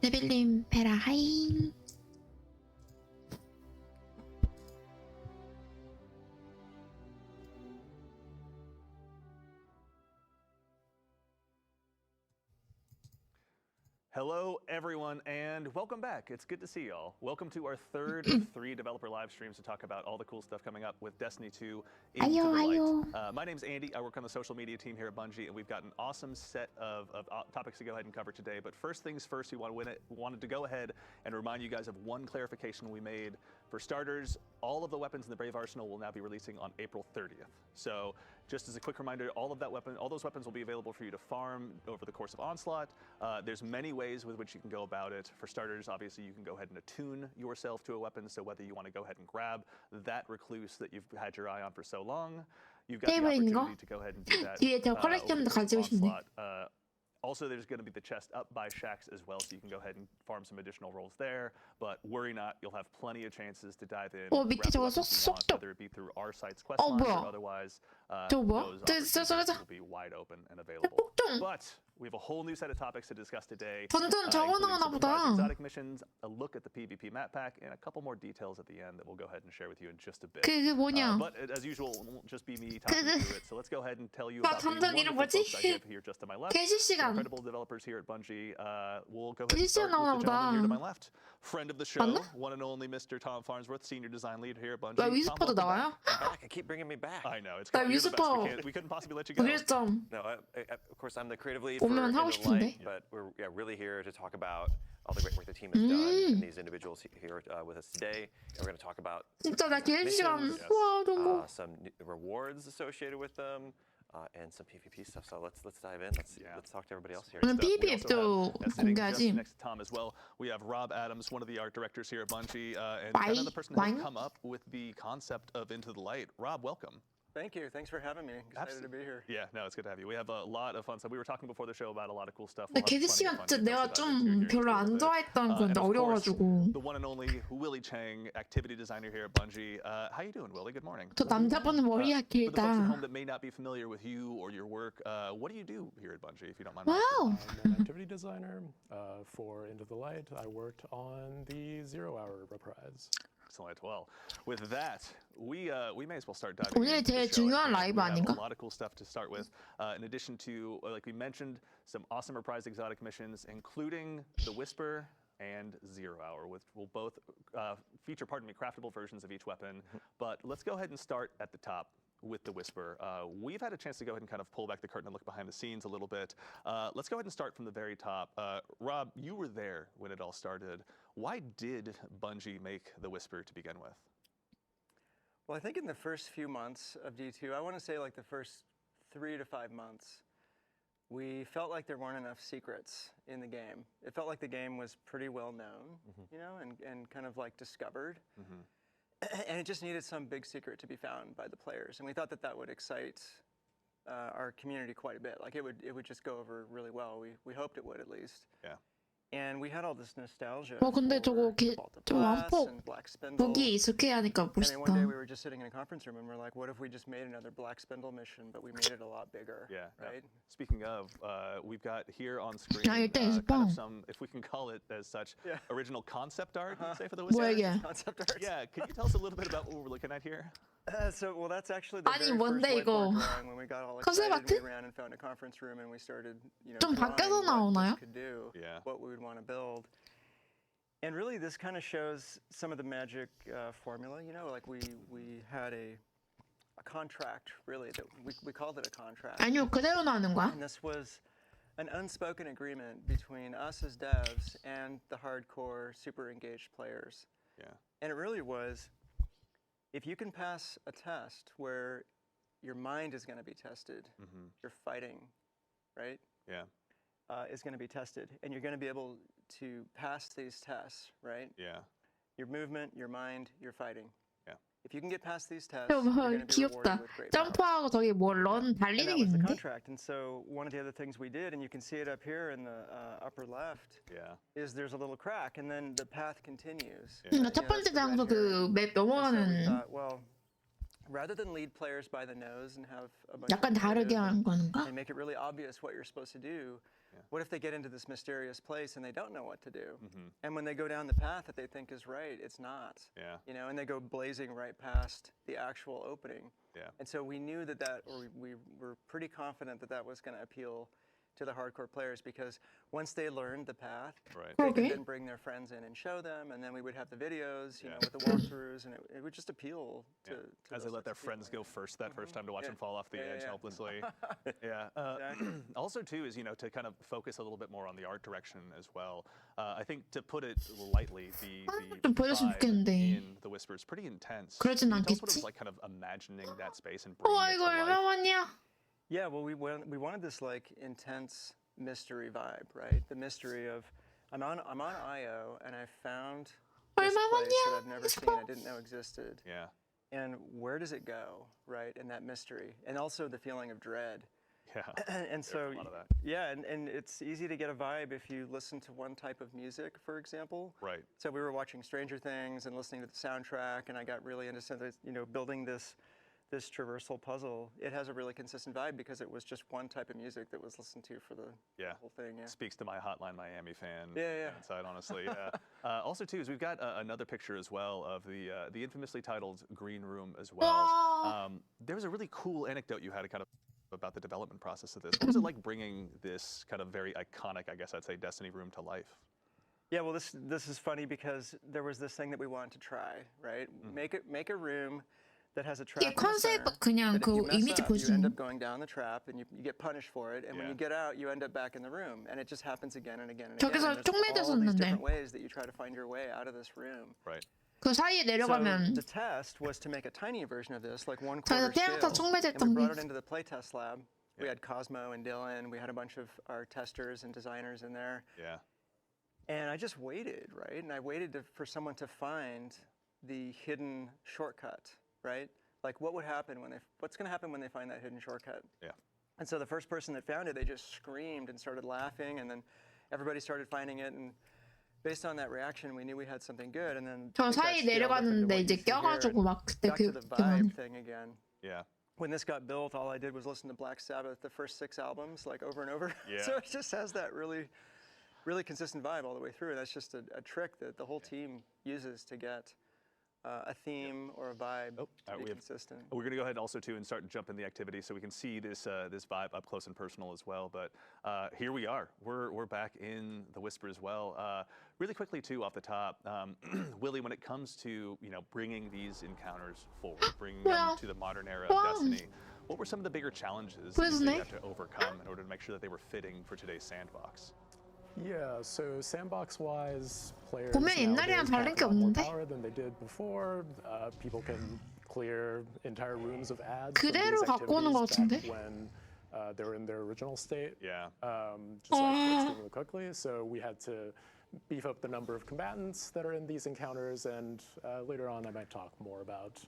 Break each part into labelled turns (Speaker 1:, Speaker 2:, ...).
Speaker 1: 데빌님 베라 하이.
Speaker 2: Hello, everyone, and welcome back. It's good to see y'all. Welcome to our third of 3 developer live streams to talk about all the cool stuff coming up with Destiny 2 Into the Light. My name's Andy. I work on the social media team here at Bungie, and we've got an awesome set of topics to go ahead and cover today. But first things first, we wanted to go ahead and remind you guys of one clarification we made. For starters, all of the weapons in the Brave Arsenal will now be releasing on April 30th. So just as a quick reminder, all those weapons will be available for you to farm over the course of Onslaught. There's many ways with which you can go about it. For starters, obviously, you can go ahead and attune yourself to a weapon. So whether you want to go ahead and grab that recluse that you've had your eye on for so long, you've got the opportunity to go ahead and do that. Onslaught. Also, there's going to be the chest up by Shaxx as well, so you can go ahead and farm some additional rolls there. But worry not, you'll have plenty of chances to dive in.
Speaker 1: 밑에 저거 쏙쏙.
Speaker 2: Whether it be through our site's quest lines or otherwise, those opportunities will be wide open and available. But we have a whole new set of topics to discuss today.
Speaker 1: 던전 저거 나오나 보다.
Speaker 2: Exotic missions, a look at the PvP map pack, and a couple more details at the end that we'll go ahead and share with you in just a bit.
Speaker 1: 그게 뭐냐?
Speaker 2: But as usual, it won't just be me talking through it. So let's go ahead and tell you about the wonderful folks I have here just to my left. Incredible developers here at Bungie. We'll go ahead and start with the gentleman here to my left. Friend of the show, one and only Mr. Tom Farnsworth, senior design lead here at Bungie.
Speaker 1: 왜 위스퍼도 나와요?
Speaker 3: I keep bringing me back.
Speaker 2: I know, it's
Speaker 1: 나
Speaker 2: you're the
Speaker 1: 위스퍼
Speaker 2: best. We couldn't possibly let you go.
Speaker 1: 1점.
Speaker 3: No, of course I'm the creative lead for
Speaker 1: 오면 하고
Speaker 3: Into the Light,
Speaker 1: 싶은데.
Speaker 3: but we're really here to talk about all the great work the team has done and these individuals here with us today. And we're going to talk about
Speaker 1: 진짜 나 개인 시간.
Speaker 3: missions,
Speaker 1: 와 너무.
Speaker 3: some rewards associated with them, and some PvP stuff. So let's dive in. Let's talk to everybody else here.
Speaker 1: 오늘 PvP도 공개하지.
Speaker 2: Next to Tom as well, we have Rob Adams, one of the art directors here at Bungie, and kind of the person who come up with the concept of Into the Light. Rob, welcome.
Speaker 4: Thank you. Thanks for having me. Excited to be here.
Speaker 2: Yeah, no, it's good to have you. We have a lot of fun stuff. We were talking before the show about a lot of cool stuff.
Speaker 1: 근데 개인 시간 진짜 내가 좀 별로 안 좋아했던 건데 어려워가지고.
Speaker 2: The one and only Willie Chang, activity designer here at Bungie. How you doing, Willie? Good morning.
Speaker 1: 저 남자분은 머리가
Speaker 2: For the folks at
Speaker 1: 길다.
Speaker 2: home that may not be familiar with you or your work, what do you do here at Bungie, if you don't mind?
Speaker 1: 와우.
Speaker 5: I'm an activity designer for Into the Light. I worked on the 0 Hour reprise.
Speaker 2: Excellent. Well, with that, we may as well start diving
Speaker 1: 오늘이
Speaker 2: into the
Speaker 1: 제일
Speaker 2: show.
Speaker 1: 중요한 라이브
Speaker 2: We have
Speaker 1: 아닌가?
Speaker 2: a lot of cool stuff to start with. In addition to, like we mentioned, some awesome reprise exotic missions, including the Whisper and 0 Hour, which will both feature, craftable versions of each weapon. But let's go ahead and start at the top with the Whisper. We've had a chance to go ahead and kind of pull back the curtain and look behind the scenes a little bit. Let's go ahead and start from the very top. Rob, you were there when it all started. Why did Bungie make the Whisper to begin with?
Speaker 4: Well, I think in the first few months of D2, I want to say like the first 3 to 5 months, we felt like there weren't enough secrets in the game. It felt like the game was pretty well known, you know, and kind of like discovered. And it just needed some big secret to be found by the players. And we thought that that would excite our community quite a bit. Like it would just go over really well. We hoped it would at least.
Speaker 2: Yeah.
Speaker 4: And we had all this nostalgia.
Speaker 1: 근데 저거 저 왕폭 무기 익숙해 하니까
Speaker 4: I mean, one day
Speaker 1: 멋있다.
Speaker 4: we were just sitting in a conference room and we're like, what if we just made another Black Spindle mission, but we made it a lot bigger?
Speaker 2: Yeah.
Speaker 4: Right?
Speaker 2: Speaking of, we've got here on screen
Speaker 1: 야, 일단
Speaker 2: kind
Speaker 1: 있어.
Speaker 2: of some, if we can call it as such,
Speaker 4: Yeah.
Speaker 2: original concept art, you'd say, for the
Speaker 1: 뭐야
Speaker 2: Whisper.
Speaker 1: 이게?
Speaker 4: Concept art.
Speaker 2: Yeah, can you tell us a little bit about what we're looking at here?
Speaker 4: Well, that's actually the
Speaker 1: 아니,
Speaker 4: very first
Speaker 1: 뭔데, 이거?
Speaker 4: whiteboard drawing when we got all
Speaker 1: 컨셉
Speaker 4: excited.
Speaker 1: 아트?
Speaker 4: We ran and found a conference room and we started, you know,
Speaker 1: 좀
Speaker 4: drawing
Speaker 1: 밖에서
Speaker 4: what
Speaker 1: 나오나요?
Speaker 4: this could do,
Speaker 2: Yeah.
Speaker 4: what we would want to build. And really, this kind of shows some of the magic formula. You know, like we had a contract, really, that we called it a contract.
Speaker 1: 아니요 그대로 나오는 거야?
Speaker 4: And this was an unspoken agreement between us as devs and the hardcore, super engaged players.
Speaker 2: Yeah.
Speaker 4: And it really was, if you can pass a test where your mind is going to be tested, your fighting, right?
Speaker 2: Yeah.
Speaker 4: Is going to be tested, and you're going to be able to pass these tests, right?
Speaker 2: Yeah.
Speaker 4: Your movement, your mind, your fighting.
Speaker 2: Yeah.
Speaker 4: If you can get past these tests, you're
Speaker 1: 저
Speaker 4: going to be rewarded
Speaker 1: 귀엽다.
Speaker 4: with great power.
Speaker 1: 점프하고 저기 뭐 런
Speaker 4: And
Speaker 1: 달리는
Speaker 4: that
Speaker 1: 게
Speaker 4: was the
Speaker 1: 있는데?
Speaker 4: contract. And so one of the other things we did, and you can see it up here in the upper left,
Speaker 2: Yeah.
Speaker 4: is there's a little crack, and then the path continues.
Speaker 1: 그러니까 첫 번째 장소 그 맵
Speaker 4: And so we
Speaker 1: 넘어가는
Speaker 4: thought, well, rather than lead players by the nose and have a bunch
Speaker 1: 약간
Speaker 4: of
Speaker 1: 다르게
Speaker 4: narrative
Speaker 1: 하는 건가?
Speaker 4: and make it really obvious what you're supposed to do, what if they get into this mysterious place and they don't know what to do? And when they go down the path that they think is right, it's not.
Speaker 2: Yeah.
Speaker 4: You know, and they go blazing right past the actual opening.
Speaker 2: Yeah.
Speaker 4: And so we knew or we were pretty confident that was going to appeal to the hardcore players, because once they learned the path,
Speaker 2: Right.
Speaker 4: they
Speaker 1: Okay.
Speaker 4: could then bring their friends in and show them, and then we would have the videos, you know, with the walkthroughs, and it would just appeal to
Speaker 2: As they let their friends go first that first time to watch them fall off the edge helplessly. Yeah. Also, too, is, you know, to kind of focus a little bit more on the art direction as well. I think, to put it lightly, the
Speaker 1: 좀 보여줬으면
Speaker 2: vibe
Speaker 1: 좋겠는데.
Speaker 2: in the Whisper is pretty intense.
Speaker 1: 그러진
Speaker 2: Can you tell us what it
Speaker 1: 않겠지?
Speaker 2: was like, kind of imagining that space and bringing
Speaker 1: 우와,
Speaker 2: it
Speaker 1: 이거
Speaker 2: to life?
Speaker 1: 얼마만이야?
Speaker 4: Yeah, well, we wanted this like intense mystery vibe, right? The mystery of I'm on IO and I found this place that I've never seen, I didn't know existed.
Speaker 2: Yeah.
Speaker 4: And where does it go, right? In that mystery, and also the feeling of dread.
Speaker 2: Yeah.
Speaker 4: And so
Speaker 2: There's a lot of that.
Speaker 4: yeah, and it's easy to get a vibe if you listen to one type of music, for example.
Speaker 2: Right.
Speaker 4: So we were watching Stranger Things and listening to the soundtrack, and I got really into you know, building this traversal puzzle. It has a really consistent vibe because it was just one type of music that was listened to for the whole thing. Yeah.
Speaker 2: Speaks to my Hotline Miami fan inside, honestly. Also, too, is we've got another picture as well of the infamously titled Green Room as well. There was a really cool anecdote you had kind of about the development process of this. What was it like bringing this kind of very iconic, I guess I'd say, Destiny room to life?
Speaker 4: Yeah, well, this is funny because there was this thing that we wanted to try, right? Make a room that has a trap
Speaker 1: 이게
Speaker 4: in the center,
Speaker 1: 컨셉 그냥
Speaker 4: that if you
Speaker 1: 그
Speaker 4: mess
Speaker 1: 이미지
Speaker 4: up, you end
Speaker 1: 보여주는
Speaker 4: up going down the trap and you get punished for it, and when you get out, you end up back in the room, and it just happens again and again and again.
Speaker 1: 저기서
Speaker 4: And
Speaker 1: 총
Speaker 4: there's all these
Speaker 1: 맞았었는데.
Speaker 4: different ways that you try to find your way out of this room.
Speaker 2: Right.
Speaker 1: 그 사이에
Speaker 4: So
Speaker 1: 내려가면
Speaker 4: the test was to make a tiny version of this, like 1/4
Speaker 1: 저기서 태양타 총
Speaker 4: scale, and we
Speaker 1: 맞았던
Speaker 4: brought
Speaker 1: 게
Speaker 4: it into the playtest lab. We had Cosmo and Dylan. We had a bunch of our testers and designers in there.
Speaker 2: Yeah.
Speaker 4: And I just waited, right? And I waited for someone to find the hidden shortcut, right? Like what's going to happen when they find that hidden shortcut?
Speaker 2: Yeah.
Speaker 4: And so the first person that found it, they just screamed and started laughing, and then everybody started finding it, and based on that reaction, we knew we had something good. And then
Speaker 1: 저
Speaker 4: it got
Speaker 1: 사이
Speaker 4: scaled up into
Speaker 1: 내려갔는데
Speaker 4: what
Speaker 1: 이제
Speaker 4: you see here.
Speaker 1: 껴가지고 막 그때
Speaker 4: Back to the
Speaker 1: 기억나네.
Speaker 4: vibe thing again.
Speaker 2: Yeah.
Speaker 4: When this got built, all I did was listen to Black Sabbath, the first 6 albums, like over and over.
Speaker 2: Yeah.
Speaker 4: So it just has that really consistent vibe all the way through. And that's just a trick that the whole team uses to get a theme or a vibe to be consistent.
Speaker 2: We're going to go ahead also, too, and start to jump in the activity so we can see this vibe up close and personal as well. But here we are. We're back in the Whisper as well. Really quickly, too, off the top, Willie, when it comes to, you know, bringing these encounters forward, bringing them to the modern era of Destiny, what were some of the bigger challenges that you had to overcome in order to make sure that they were fitting for today's sandbox?
Speaker 5: Yeah, so sandbox-wise, players
Speaker 1: 보면 옛날이랑
Speaker 5: nowadays
Speaker 1: 다른
Speaker 5: have
Speaker 1: 게
Speaker 5: a lot more
Speaker 1: 없는데?
Speaker 5: power than they did before. People can clear entire rooms of ads.
Speaker 1: 그대로 갖고 오는 것 같은데?
Speaker 5: When they were in their original state.
Speaker 2: Yeah.
Speaker 5: Just like extremely quickly. So we had to beef up the number of combatants that are in these encounters, and later on I might talk more about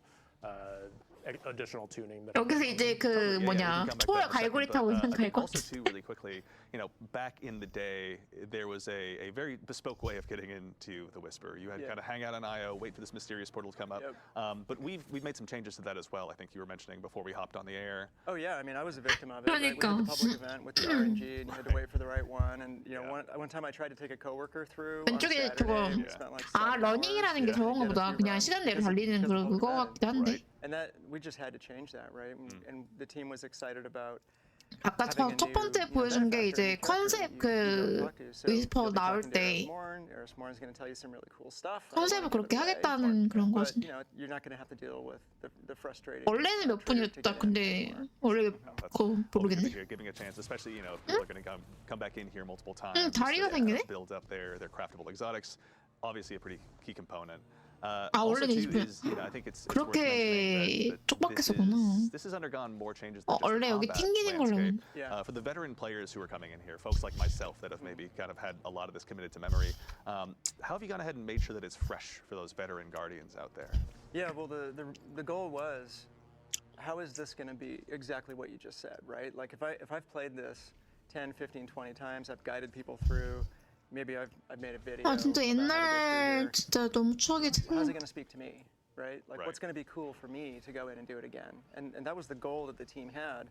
Speaker 5: additional tuning.
Speaker 1: 여기서 이제 그 뭐냐 초월 갈고리 타고 있는 갈고리.
Speaker 2: Also, too, really quickly, you know, back in the day, there was a very bespoke way of getting into the Whisper. You had kind of hang out on IO, wait for this mysterious portal to come up. But we've made some changes to that as well. I think you were mentioning before we hopped on the air.
Speaker 4: Oh yeah, I mean I was a victim of it. Right? We had the public event with the RNG, and you had to wait for the right one. And you know, one time I tried to take a coworker through on
Speaker 1: 왼쪽에
Speaker 4: Saturday.
Speaker 1: 저거
Speaker 4: And we spent like
Speaker 1: 아
Speaker 4: 7
Speaker 1: 러닝이라는 게
Speaker 4: hours
Speaker 1: 저건가
Speaker 4: to get a
Speaker 1: 보다.
Speaker 4: few
Speaker 1: 그냥
Speaker 4: runs
Speaker 1: 시간대로
Speaker 4: because
Speaker 1: 달리는
Speaker 4: of
Speaker 1: 그런
Speaker 4: the
Speaker 1: 그거
Speaker 4: event.
Speaker 1: 같기도 한데.
Speaker 4: And that we just had to change that, right? And the team was excited about.
Speaker 1: 아까 첫 번째 보여준 게 이제 컨셉 그 위스퍼 나올 때 컨셉을 그렇게 하겠다는 그런 거지. 원래는 몇 분이었다. 근데 원래 그거 모르겠네.
Speaker 2: Giving a chance, especially, you know, if people are going to come back in here multiple times.
Speaker 1: 다리가 생기네?
Speaker 2: Build up their craftable exotics. Obviously, a pretty key component.
Speaker 1: 아 원래 그렇게 촉박했었구나.
Speaker 2: This has undergone more changes.
Speaker 1: 원래 여기 튕기는 걸로.
Speaker 2: For the veteran players who are coming in here, folks like myself that have maybe kind of had a lot of this committed to memory, how have you gone ahead and made sure that it's fresh for those veteran guardians out there?
Speaker 4: Yeah, well, the goal was, how is this going to be exactly what you just said, right? Like if I've played this 10, 15, 20 times, I've guided people through. Maybe I've made a video.
Speaker 1: 아 진짜 옛날 진짜 너무 추억이
Speaker 4: How's it going to speak to me? right? Like,
Speaker 2: Right.
Speaker 4: what's going to be cool for me to go in and do it again? And that was the goal that the team had.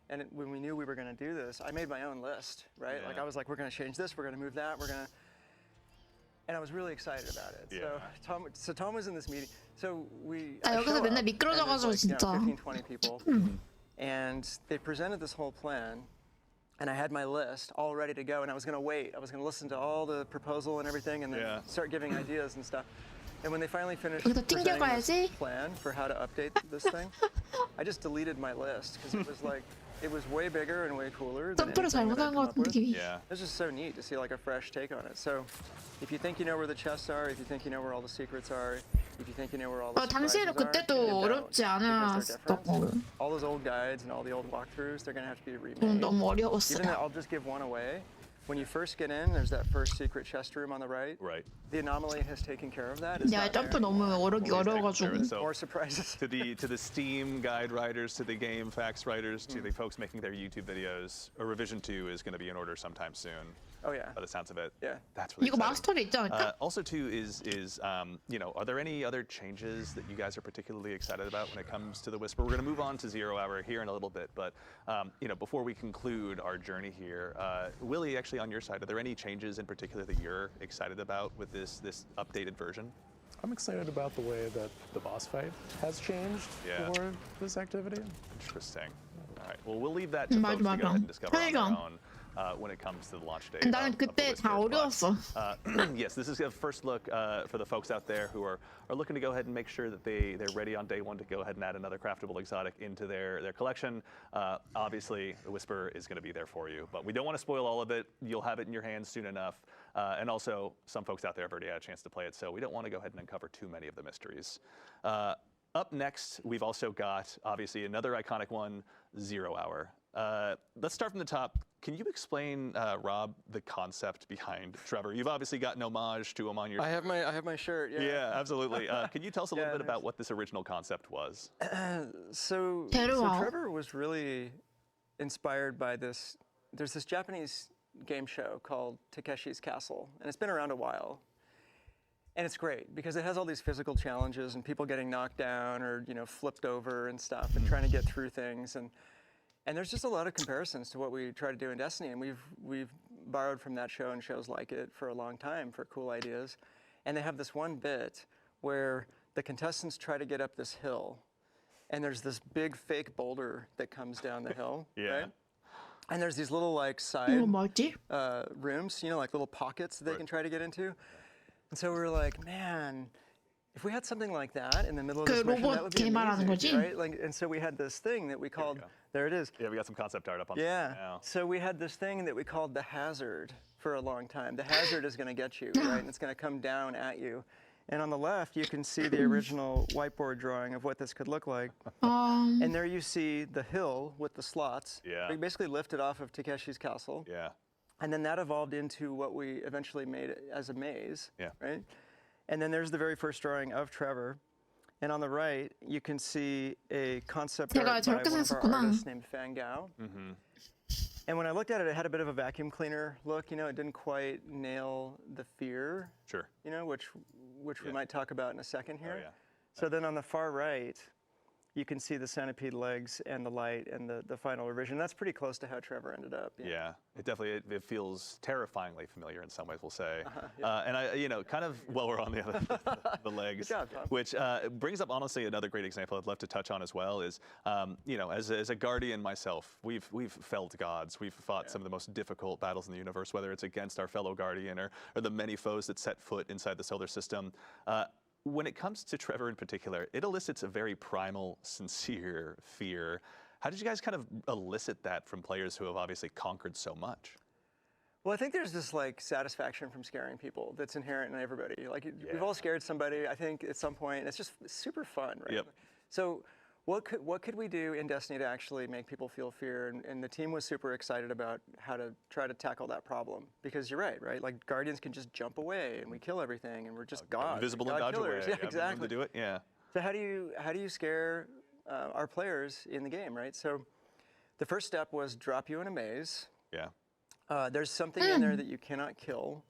Speaker 4: And when we knew we were going to do this, I made my own list, right?
Speaker 2: Yeah.
Speaker 4: Like, I was like, we're going to change this, we're going to move that, we're going to... And I was really excited about it.
Speaker 2: Yeah.
Speaker 4: So Tom was in this meeting. So we...
Speaker 1: 아,
Speaker 4: I
Speaker 1: 여기서
Speaker 4: show
Speaker 1: 맨날
Speaker 4: up, and
Speaker 1: 미끄러져가지고
Speaker 4: there's like,
Speaker 1: 진짜.
Speaker 4: 15, 20 people. And they presented this whole plan. And I had my list all ready to go, and I was going to wait. I was going to listen to all the proposal and everything, and then
Speaker 2: Yeah.
Speaker 4: start giving ideas and stuff. And when they finally finished
Speaker 1: 여기서
Speaker 4: presenting
Speaker 1: 튕겨가야지.
Speaker 4: this plan for how to update this thing, I just deleted my list because it was like it was way bigger and way cooler than
Speaker 1: 점프를
Speaker 4: anything that
Speaker 1: 잘못한
Speaker 4: I'd
Speaker 1: 것
Speaker 4: come up
Speaker 1: 같은
Speaker 4: with.
Speaker 1: 느낌이.
Speaker 2: Yeah.
Speaker 4: It's just so neat to see like a fresh take on it. So, if you think you know where the chests are, if you think you know where all the secrets are, if you think you know where all the surprises
Speaker 1: 당시에는
Speaker 4: are, you
Speaker 1: 그때도
Speaker 4: don't,
Speaker 1: 어렵지
Speaker 4: because they're different.
Speaker 1: 않았었고.
Speaker 4: All those old guides and all the old walkthroughs, they're gonna have to be remade.
Speaker 1: 너무
Speaker 4: Even though
Speaker 1: 어려웠어요.
Speaker 4: I'll just give one away. When you first get in, there's that first secret chest room on the right.
Speaker 2: Right.
Speaker 4: The anomaly has taken care of that. It's
Speaker 1: 야,
Speaker 4: not there
Speaker 1: 점프 너무 어려워가지고.
Speaker 2: So
Speaker 4: More surprises.
Speaker 2: to the Steam guide writers, to the game facts writers, to the folks making their YouTube videos, a revision 2 is going to be in order sometime soon.
Speaker 4: Oh yeah.
Speaker 2: By the sounds of it.
Speaker 4: Yeah.
Speaker 2: That's really
Speaker 1: 이거
Speaker 2: exciting.
Speaker 1: 마스터에 있지 않을까?
Speaker 2: Also, too, is you know, are there any other changes that you guys are particularly excited about when it comes to the Whisper? We're going to move on to 0 Hour here in a little bit, but you know, before we conclude our journey here, Willie, actually on your side, are there any changes in particular that you're excited about with this updated version?
Speaker 5: I'm excited about the way that the boss fight has changed
Speaker 2: Yeah.
Speaker 5: for this activity.
Speaker 2: Interesting. All right. Well, we'll leave that to
Speaker 1: 맞아,
Speaker 2: folks to go
Speaker 1: 맞아.
Speaker 2: ahead and discover on their
Speaker 1: 편의점.
Speaker 2: own. When it comes to the launch date.
Speaker 1: 나는
Speaker 2: of the
Speaker 1: 그때
Speaker 2: Whisper.
Speaker 1: 다 어려웠어.
Speaker 2: Yes, this is a first look for the folks out there who are looking to go ahead and make sure that they're ready on day one to go ahead and add another craftable exotic into their collection. Obviously, the Whisper is going to be there for you, but we don't want to spoil all of it. You'll have it in your hands soon enough. And also, some folks out there have already had a chance to play it, so we don't want to go ahead and uncover too many of the mysteries. Up next, we've also got, obviously, another iconic one, 0 Hour. Let's start from the top. Can you explain, Rob, the concept behind Trevor? You've obviously got an homage to him on your...
Speaker 4: I have my shirt. Yeah.
Speaker 2: Yeah, absolutely. Can you tell us a little
Speaker 4: Yeah,
Speaker 2: bit about what this original concept was?
Speaker 4: So
Speaker 1: 데려와.
Speaker 4: Trevor was really inspired by this. There's this Japanese game show called Takeshi's Castle, and it's been around a while. And it's great because it has all these physical challenges and people getting knocked down or flipped over and stuff and trying to get through things. And there's just a lot of comparisons to what we try to do in Destiny, and we've borrowed from that show and shows like it for a long time for cool ideas. And they have this one bit where the contestants try to get up this hill, and there's this big fake boulder that comes down the hill,
Speaker 2: Yeah.
Speaker 4: right? And there's these little like side
Speaker 1: 이거 뭐지?
Speaker 4: rooms, like little pockets that they
Speaker 2: Right.
Speaker 4: can try to get into. And so we were like, man, if we had something like that in the middle of
Speaker 1: 그
Speaker 4: this mission, that
Speaker 1: 로봇
Speaker 4: would be
Speaker 1: 개발하는
Speaker 4: amazing,
Speaker 1: 거지?
Speaker 4: right? Like, and so we had this thing that we called,
Speaker 2: go.
Speaker 4: there it is.
Speaker 2: Yeah, we got some concept art up on
Speaker 4: Yeah.
Speaker 2: screen now.
Speaker 4: So we had this thing that we called the hazard for a long time. The hazard is going to get you, right? And it's going to come down at you. And on the left, you can see the original whiteboard drawing of what this could look like. And there you see the hill with the slots.
Speaker 2: Yeah.
Speaker 4: We basically lifted off of Takeshi's Castle.
Speaker 2: Yeah.
Speaker 4: And then that evolved into what we eventually made as a maze,
Speaker 2: Yeah.
Speaker 4: right? And then there's the very first drawing of Trevor. And on the right, you can see a concept
Speaker 1: 제가
Speaker 4: art by
Speaker 1: 저렇게
Speaker 4: one of our
Speaker 1: 생겼구나.
Speaker 4: artists named Fan Gao. And when I looked at it, it had a bit of a vacuum cleaner look. It didn't quite nail the fear,
Speaker 2: Sure.
Speaker 4: which we
Speaker 2: Yeah.
Speaker 4: might talk about in a second here.
Speaker 2: Oh, yeah.
Speaker 4: So then on the far right, you can see the centipede legs and the light and the final revision. That's pretty close to how Trevor ended up.
Speaker 2: Yeah, it definitely it feels terrifyingly familiar in some ways, we'll say.
Speaker 4: yeah.
Speaker 2: And I, kind of while we're on the legs,
Speaker 4: Good job, Tom.
Speaker 2: which brings up honestly another great example I'd love to touch on as well is, as a guardian myself, we've felled gods, we've fought some of the most difficult battles in the universe, whether it's against our fellow guardian or the many foes that set foot inside the solar system. When it comes to Trevor in particular, it elicits a very primal, sincere fear. How did you guys kind of elicit that from players who have obviously conquered so much?
Speaker 4: Well, I think there's this satisfaction from scaring people that's inherent in everybody. We've all scared somebody, I think, at some point. It's just super fun, right?
Speaker 2: Yep.
Speaker 4: So what could we do in Destiny to actually make people feel fear? And the team was super excited about how to try to tackle that problem. Because you're right? Like Guardians can just jump away and we kill everything and we're just gods.
Speaker 2: Invisible and
Speaker 4: God
Speaker 2: dodge away.
Speaker 4: killers. Yeah,
Speaker 2: Have them
Speaker 4: exactly.
Speaker 2: to do it. Yeah.
Speaker 4: So how do you scare our players in the game, right? So the first step was drop you in a maze.
Speaker 2: Yeah.
Speaker 4: There's something in there that you cannot kill.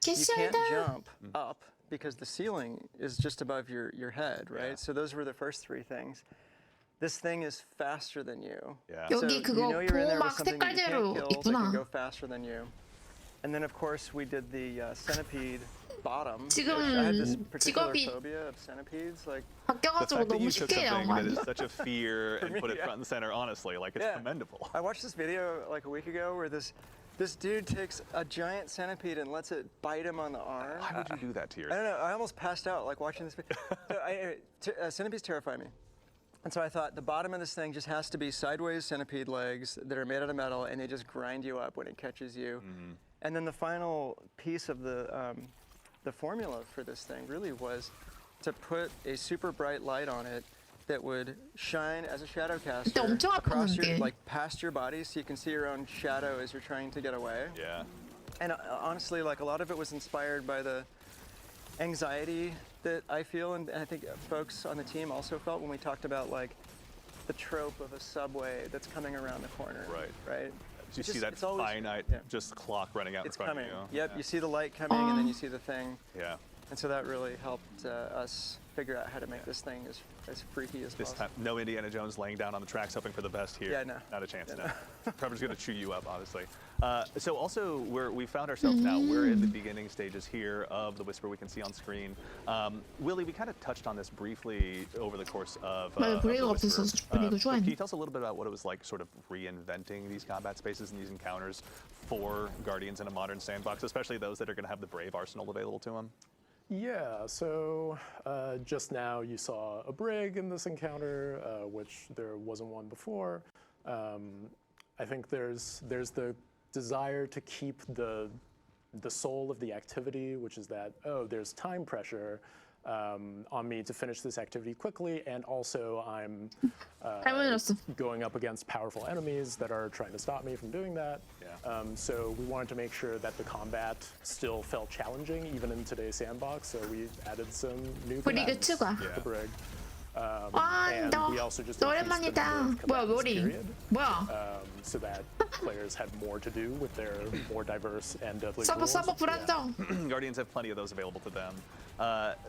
Speaker 4: You can't
Speaker 1: 개쎄하다.
Speaker 4: jump up because the ceiling is just above your head, right?
Speaker 2: Yeah.
Speaker 4: So those were the first three things. This thing is faster than you.
Speaker 2: Yeah.
Speaker 4: So
Speaker 1: 여기
Speaker 4: you
Speaker 1: 그거
Speaker 4: know you're in there with
Speaker 1: 보호막
Speaker 4: something that you can't
Speaker 1: 색깔대로
Speaker 4: kill that can
Speaker 1: 있구나.
Speaker 4: go faster than you. And then of course we did the centipede bottom.
Speaker 1: 지금
Speaker 4: which I had this particular
Speaker 1: 직업이
Speaker 4: phobia of centipedes. Like
Speaker 2: The
Speaker 1: 바뀌어가지고
Speaker 2: fact that
Speaker 1: 너무
Speaker 2: you took
Speaker 1: 쉽게 나온
Speaker 2: something
Speaker 1: 거
Speaker 2: that
Speaker 1: 아니야?
Speaker 2: is such a fear and
Speaker 4: me,
Speaker 2: put it
Speaker 4: yeah.
Speaker 2: front and center, honestly, like it's commendable.
Speaker 4: I watched this video like a week ago where this dude takes a giant centipede and lets it bite him on the arm.
Speaker 2: Why would you do that to
Speaker 4: I
Speaker 2: yourself?
Speaker 4: don't know. I almost passed out like watching this video. So centipedes terrify me. And so I thought the bottom of this thing just has to be sideways centipede legs that are made out of metal, and they just grind you up when it catches you. And then the final piece of the formula for this thing really was to put a super bright light on it that would shine as a shadow caster
Speaker 1: 엄청
Speaker 4: across your,
Speaker 1: 아팠는데.
Speaker 4: like past your body, so you can see your own shadow as you're trying to get away.
Speaker 2: Yeah.
Speaker 4: And honestly, like a lot of it was inspired by the anxiety that I feel, and I think folks on the team also felt when we talked about like the trope of a subway that's coming around the corner.
Speaker 2: Right.
Speaker 4: Right.
Speaker 2: You see that
Speaker 4: It's always-
Speaker 2: finite
Speaker 4: yeah.
Speaker 2: just clock running out
Speaker 4: It's
Speaker 2: in front
Speaker 4: coming.
Speaker 2: of you.
Speaker 4: Yep.
Speaker 2: Yeah.
Speaker 4: You see the light coming, and then you see the thing,
Speaker 2: Yeah.
Speaker 4: and so that really helped us figure out how to make this thing as freaky as
Speaker 2: This
Speaker 4: possible.
Speaker 2: time, no Indiana Jones laying down on the tracks hoping for the best here.
Speaker 4: Yeah, no.
Speaker 2: Not a chance,
Speaker 4: Yeah,
Speaker 2: no. Trevor's going to chew you up, honestly. So also, we found ourselves now, we're in the beginning stages here of the Whisper we can see on screen. Willie, we kind of touched on this briefly over the course of
Speaker 1: 맞아,
Speaker 2: the
Speaker 1: 브레이크가
Speaker 2: Whisper.
Speaker 1: 없어서 브레이크
Speaker 2: Can
Speaker 1: 좋아했네.
Speaker 2: you tell us a little bit about what it was like sort of reinventing these combat spaces and these encounters for Guardians in a modern sandbox, especially those that are going to have the Brave arsenal available to them?
Speaker 5: Yeah, so just now you saw a brig in this encounter, which there wasn't one before. I think there's the desire to keep the soul of the activity, which is that, oh, there's time pressure on me to finish this activity quickly, and also I'm
Speaker 1: 잘못 들었어.
Speaker 5: going up against powerful enemies that are trying to stop me from doing that.
Speaker 2: Yeah.
Speaker 5: So we wanted to make sure that the combat still felt challenging, even in today's sandbox. So we added some new
Speaker 1: 브리그
Speaker 5: combatants
Speaker 1: 추가.
Speaker 5: with the brig.
Speaker 1: 와,
Speaker 5: And
Speaker 1: 너
Speaker 5: we also just
Speaker 1: 너
Speaker 5: increased the
Speaker 1: 오랜만이다.
Speaker 5: number of
Speaker 1: 뭐야,
Speaker 5: combatants,
Speaker 1: 머리.
Speaker 5: period,
Speaker 1: 뭐야?
Speaker 5: so that players had more to do with their more diverse and deadly
Speaker 1: 서버
Speaker 5: rules.
Speaker 1: 서버 불안정.
Speaker 2: Guardians have plenty of those available to them.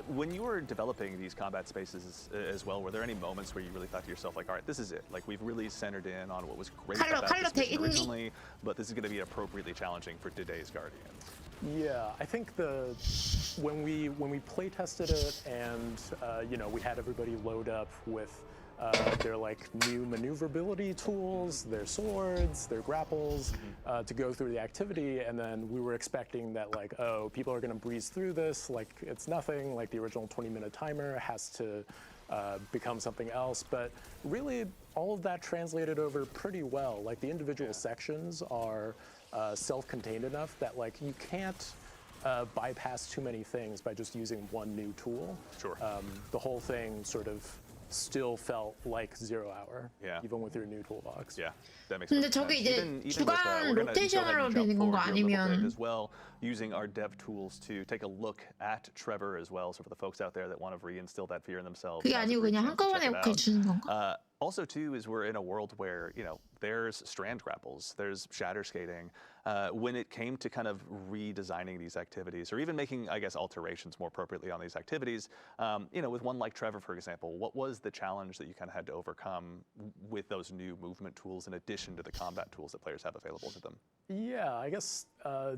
Speaker 2: When you were developing these combat spaces as well, were there any moments where you really thought to yourself, like, all right, this is it. Like, we've really centered in on what was great
Speaker 1: 칼로
Speaker 2: about this mission
Speaker 1: 되겠니?
Speaker 2: originally, but this is going to be appropriately challenging for today's Guardians.
Speaker 5: Yeah, I think when we play tested it and we had everybody load up with their like new maneuverability tools, their swords, their grapples to go through the activity, and then we were expecting that like, oh, people are going to breeze through this like it's nothing, like the original 20-minute timer has to become something else. But really, all of that translated over pretty well. Like the individual sections are self-contained enough that like you can't bypass too many things by just using one new tool.
Speaker 2: Sure.
Speaker 5: The whole thing sort of still felt like 0 hour,
Speaker 2: Yeah.
Speaker 5: even with your new toolbox.
Speaker 2: Yeah, that makes
Speaker 1: 근데
Speaker 2: sense.
Speaker 1: 저게 이제
Speaker 2: Even with,
Speaker 1: 주간
Speaker 2: we're gonna go ahead
Speaker 1: 로테이션으로
Speaker 2: and jump
Speaker 1: 되는 건가
Speaker 2: forward here a little bit
Speaker 1: 아니면
Speaker 2: as well, using our dev tools to take a look at Trevor as well. So for the folks out there that want to reinstill that fear in themselves,
Speaker 1: 그게
Speaker 2: now's a
Speaker 1: 아니고
Speaker 2: great
Speaker 1: 그냥
Speaker 2: chance to check
Speaker 1: 한꺼번에
Speaker 2: it
Speaker 1: 오케이
Speaker 2: out.
Speaker 1: 주는 건가?
Speaker 2: Also, too, is we're in a world where, there's strand grapples, there's shatter skating. When it came to kind of redesigning these activities, or even making, I guess, alterations more appropriately on these activities, with one like Trevor, for example, what was the challenge that you kind of had to overcome with those new movement tools in addition to the combat tools that players have available to them?
Speaker 5: Yeah, I guess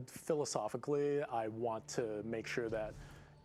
Speaker 5: philosophically, I want to make sure that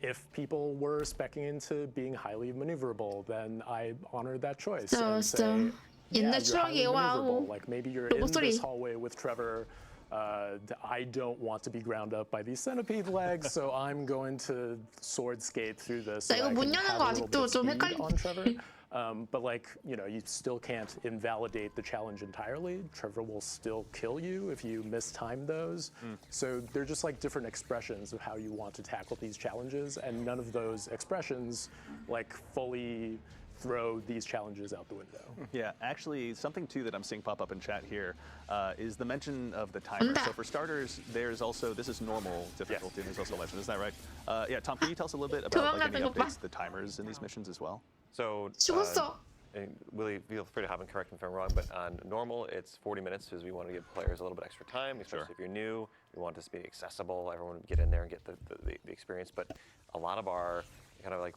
Speaker 5: if people were speccing into being highly maneuverable, then I honored that choice and say,
Speaker 1: 진짜
Speaker 5: yeah,
Speaker 1: 옛날
Speaker 5: you're highly
Speaker 1: 추억이
Speaker 5: maneuverable.
Speaker 1: 와우.
Speaker 5: Like maybe you're
Speaker 1: 로봇
Speaker 5: in this
Speaker 1: 소리.
Speaker 5: hallway with Trevor. I don't want to be ground up by these centipede legs, so I'm going to sword skate through this.
Speaker 1: 나
Speaker 5: So
Speaker 1: 이거
Speaker 5: I
Speaker 1: 못
Speaker 5: can
Speaker 1: 여는
Speaker 5: have
Speaker 1: 거
Speaker 5: a little bit
Speaker 1: 아직도
Speaker 5: of
Speaker 1: 좀
Speaker 5: speed
Speaker 1: 헷갈리-
Speaker 5: on Trevor. But like, you still can't invalidate the challenge entirely. Trevor will still kill you if you mistime those. So they're just like different expressions of how you want to tackle these challenges, and none of those expressions like fully throw these challenges out the window.
Speaker 2: Yeah, actually, something too that I'm seeing pop up in chat here is the mention of the timer.
Speaker 1: 온다.
Speaker 2: So for starters, there's also, this is normal difficulty, and there's also legend, isn't that right? Yeah, Tom, can you tell us a little bit about like, any
Speaker 1: 도망가는 거 봐.
Speaker 2: updates to the timers in these missions as well?
Speaker 3: So,
Speaker 1: 죽었어.
Speaker 3: and Willie, feel free to have him correct me if I'm wrong, but on normal, it's 40 minutes because we want to give players a little bit extra time, especially
Speaker 2: Sure.
Speaker 3: if you're new. We want this to be accessible. Everyone get in there and get the experience. But a lot of our kind of like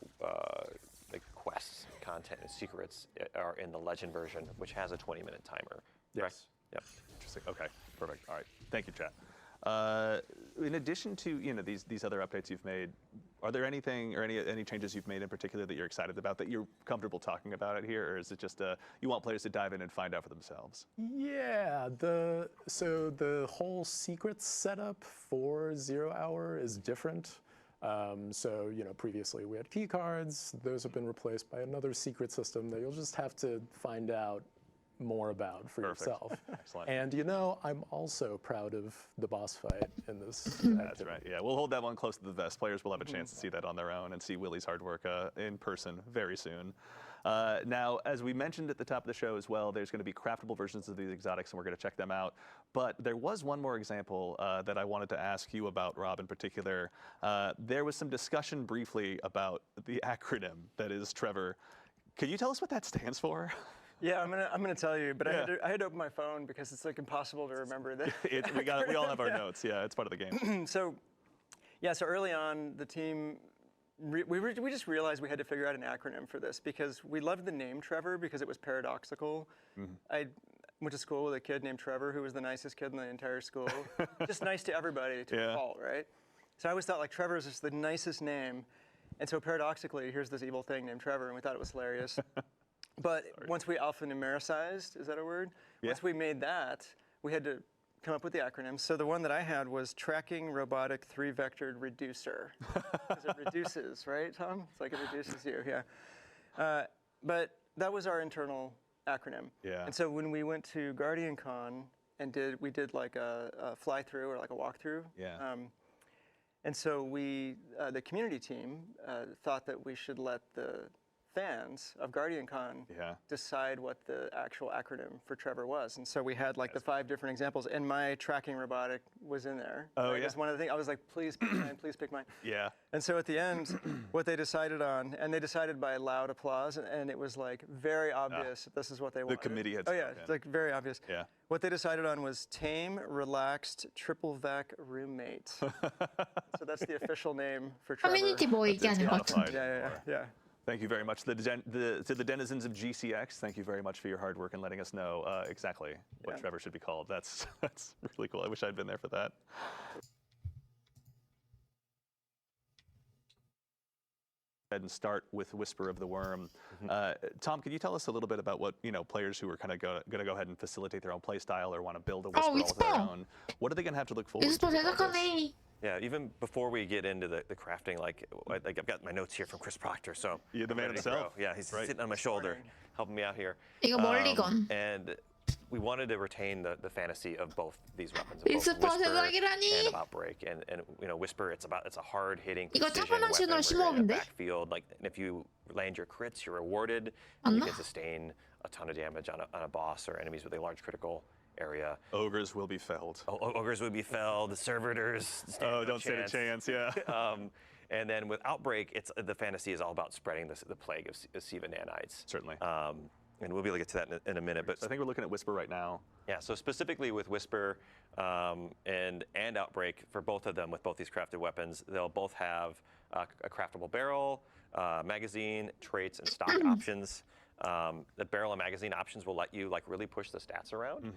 Speaker 3: quests, content, and secrets are in the Legend version, which has a 20-minute timer. Correct?
Speaker 2: Yes.
Speaker 3: Yep.
Speaker 2: Interesting. Okay. Perfect. All right. Thank you, chat. In addition to these other updates you've made, are there anything or any changes you've made in particular that you're excited about that you're comfortable talking about it here, or is it just you want players to dive in and find out for themselves?
Speaker 5: Yeah, so the whole secrets setup for 0 Hour is different. So previously we had key cards; those have been replaced by another secret system that you'll just have to find out more about for yourself.
Speaker 2: Excellent.
Speaker 5: And I'm also proud of the boss fight in this.
Speaker 2: That's right. Yeah, we'll hold that one close to the vest. Players will have a chance to see that on their own and see Willie's hard work in person very soon. Now, as we mentioned at the top of the show as well, there's going to be craftable versions of these exotics, and we're going to check them out. But there was one more example that I wanted to ask you about, Rob, in particular. There was some discussion briefly about the acronym that is Trevor. Could you tell us what that stands for?
Speaker 4: Yeah, I'm gonna tell you, but I had to open my phone because it's like impossible to remember that.
Speaker 2: We all have our notes. Yeah, it's part of the game.
Speaker 4: So early on, the team we just realized we had to figure out an acronym for this because we loved the name Trevor because it was paradoxical. I went to school with a kid named Trevor who was the nicest kid in the entire school, just nice to everybody to a fault, right? So I always thought like Trevor is just the nicest name, and so paradoxically, here's this evil thing named Trevor, and we thought it was hilarious. But once we alphanumericized, is that a word?
Speaker 2: Yeah.
Speaker 4: Once we made that, we had to come up with the acronym. So the one that I had was Tracking Robotic 3-Vectored Reducer. Because it reduces, right, Tom? It's like it reduces you, yeah. But that was our internal acronym.
Speaker 2: Yeah.
Speaker 4: And so when we went to GuardianCon and we did like a fly-through or like a walkthrough.
Speaker 2: Yeah.
Speaker 4: And so the community team thought that we should let the fans of GuardianCon decide what the actual acronym for Trevor was. And so we had like the 5 different examples, and my tracking robotic was in there.
Speaker 2: Oh,
Speaker 4: right?
Speaker 2: yeah.
Speaker 4: As one of the things, I was like, please pick mine, please pick mine.
Speaker 2: Yeah.
Speaker 4: And so at the end, what they decided on, and they decided by loud applause, and it was like very obvious that this is what they wanted.
Speaker 2: The committee had
Speaker 4: Oh yeah,
Speaker 2: spoken.
Speaker 4: it's like very obvious.
Speaker 2: Yeah.
Speaker 4: What they decided on was tame, relaxed, triple vac roommate. So that's the official name for Trevor.
Speaker 1: 커뮤니티 뭐 얘기하는 것 같은데.
Speaker 4: Yeah.
Speaker 2: Thank you very much to the denizens of GCX. Thank you very much for your hard work and letting us know exactly what Trevor should be called. That's really cool. I wish I'd been there for that. And start with Whisper of the Worm. Tom, can you tell us a little bit about what players who are kind of going to go ahead and facilitate their own play style or want to build a Whisper all of their own? What are they going to have to look forward to?
Speaker 1: 위스퍼 대작하네.
Speaker 3: Yeah, even before we get into the crafting, like I've got my notes here from Chris Proctor, so
Speaker 2: You're the
Speaker 3: I'm
Speaker 2: man
Speaker 3: ready to
Speaker 2: himself.
Speaker 3: go. Yeah, he's
Speaker 2: Right.
Speaker 3: sitting on my shoulder, helping me out here.
Speaker 1: 이거 멀리건.
Speaker 3: And we wanted to retain the fantasy of both these weapons, of both
Speaker 1: 위스퍼
Speaker 3: Whisper
Speaker 1: 대작이라니.
Speaker 3: and of Outbreak, and Whisper. It's a hard-hitting
Speaker 1: 이거
Speaker 3: precision
Speaker 1: 타고난
Speaker 3: weapon
Speaker 1: 신호
Speaker 3: where you're in a
Speaker 1: 심어인데?
Speaker 3: backfield. Like, and if you land your crits, you're rewarded. And you
Speaker 1: 맞나?
Speaker 3: can sustain a ton of damage on a boss or enemies with a large critical area.
Speaker 2: Ogres will be felled.
Speaker 3: Ogres would be felled. Servitors.
Speaker 2: Don't stand a chance. Yeah.
Speaker 3: And then with Outbreak, the fantasy is all about spreading the plague of Siva nanites.
Speaker 2: Certainly.
Speaker 3: And we'll be able to get to that in a minute. But
Speaker 2: So I think we're looking at Whisper right now.
Speaker 3: yeah, so specifically with Whisper and Outbreak, for both of them, with both these crafted weapons, they'll both have a craftable barrel, magazine, traits, and stock options. The barrel and magazine options will let you really push the stats around.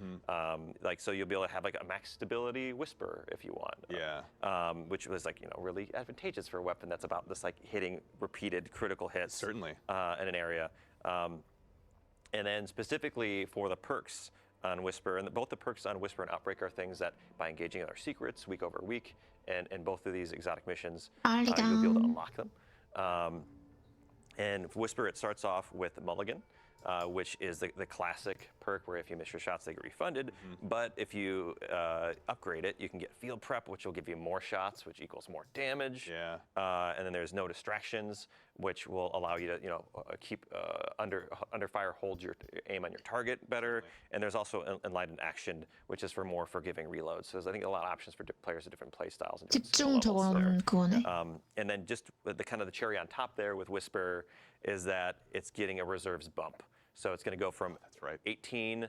Speaker 3: So you'll be able to have a max stability Whisper if you want.
Speaker 2: Yeah.
Speaker 3: Which was really advantageous for a weapon that's about this hitting repeated critical hits.
Speaker 2: Certainly.
Speaker 3: In an area. And then specifically for the perks on Whisper, and both the perks on Whisper and Outbreak are things that by engaging in our secrets week over week, and both of these exotic missions, you'll be able to unlock them. And for Whisper, it starts off with Mulligan, which is the classic perk where if you miss your shots, they get refunded. But if you upgrade it, you can get Field Prep, which will give you more shots, which equals more damage.
Speaker 2: Yeah.
Speaker 3: And then there's No Distractions, which will allow you to keep under fire, hold your aim on your target better. And there's also Enlightened Action, which is for more forgiving reloads. So there's, I think, a lot of options for players of different play styles and different skill
Speaker 1: 집중
Speaker 3: levels there.
Speaker 1: 저거는 그거네.
Speaker 3: And then just the cherry on top there with Whisper is that it's getting a reserves bump. So it's going to go from 18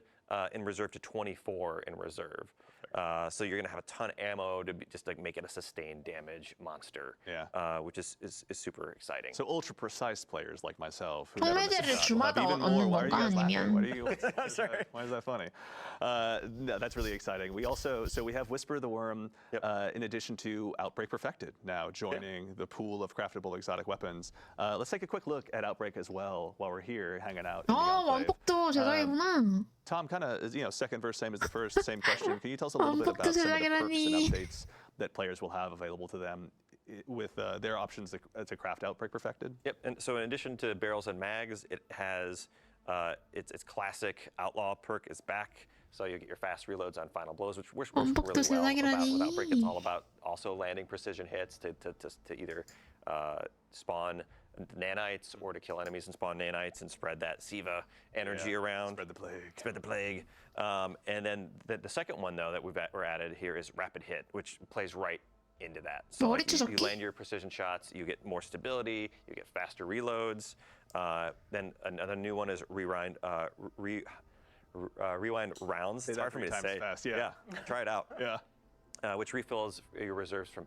Speaker 3: in reserve to 24 in reserve. So you're going to have a ton of ammo to just like make it a sustained damage monster, which is super exciting.
Speaker 2: So ultra precise players like myself who never miss a
Speaker 1: 총매제를
Speaker 2: shot will have
Speaker 1: 주마다
Speaker 2: even more.
Speaker 1: 얻는
Speaker 2: Why are you
Speaker 1: 건가
Speaker 2: guys laughing? What are
Speaker 1: 아니면
Speaker 2: you?
Speaker 4: Sorry.
Speaker 2: Why is that funny? No, that's really exciting. We also we have Whisper the Worm in addition to Outbreak Perfected now joining the pool of craftable exotic weapons. Let's take a quick look at Outbreak as well while we're here hanging out. In the enclave.
Speaker 1: 왕복도 제작이구나.
Speaker 2: Tom, kind of, second verse same as the first, same question. Can you tell us a little bit about some of the perks and updates that players will have available to them with their options to craft Outbreak Perfected?
Speaker 3: Yep, and so in addition to barrels and mags, it has its classic outlaw perk is back. So you get your fast reloads on final blows, which works really well with Outbreak. It's all about also landing precision hits to either spawn nanites or to kill enemies and spawn nanites and spread that Siva energy around.
Speaker 2: Spread the plague.
Speaker 3: Spread the plague. And then the second one, though, that we're added here is Rapid Hit, which plays right into that. So like, you land your precision shots, you get more stability, you get faster reloads. Then another new one is Rewind Rounds. It's hard for me to say.
Speaker 2: Fast,
Speaker 3: Try it out.
Speaker 2: Yeah.
Speaker 3: Which refills your reserves from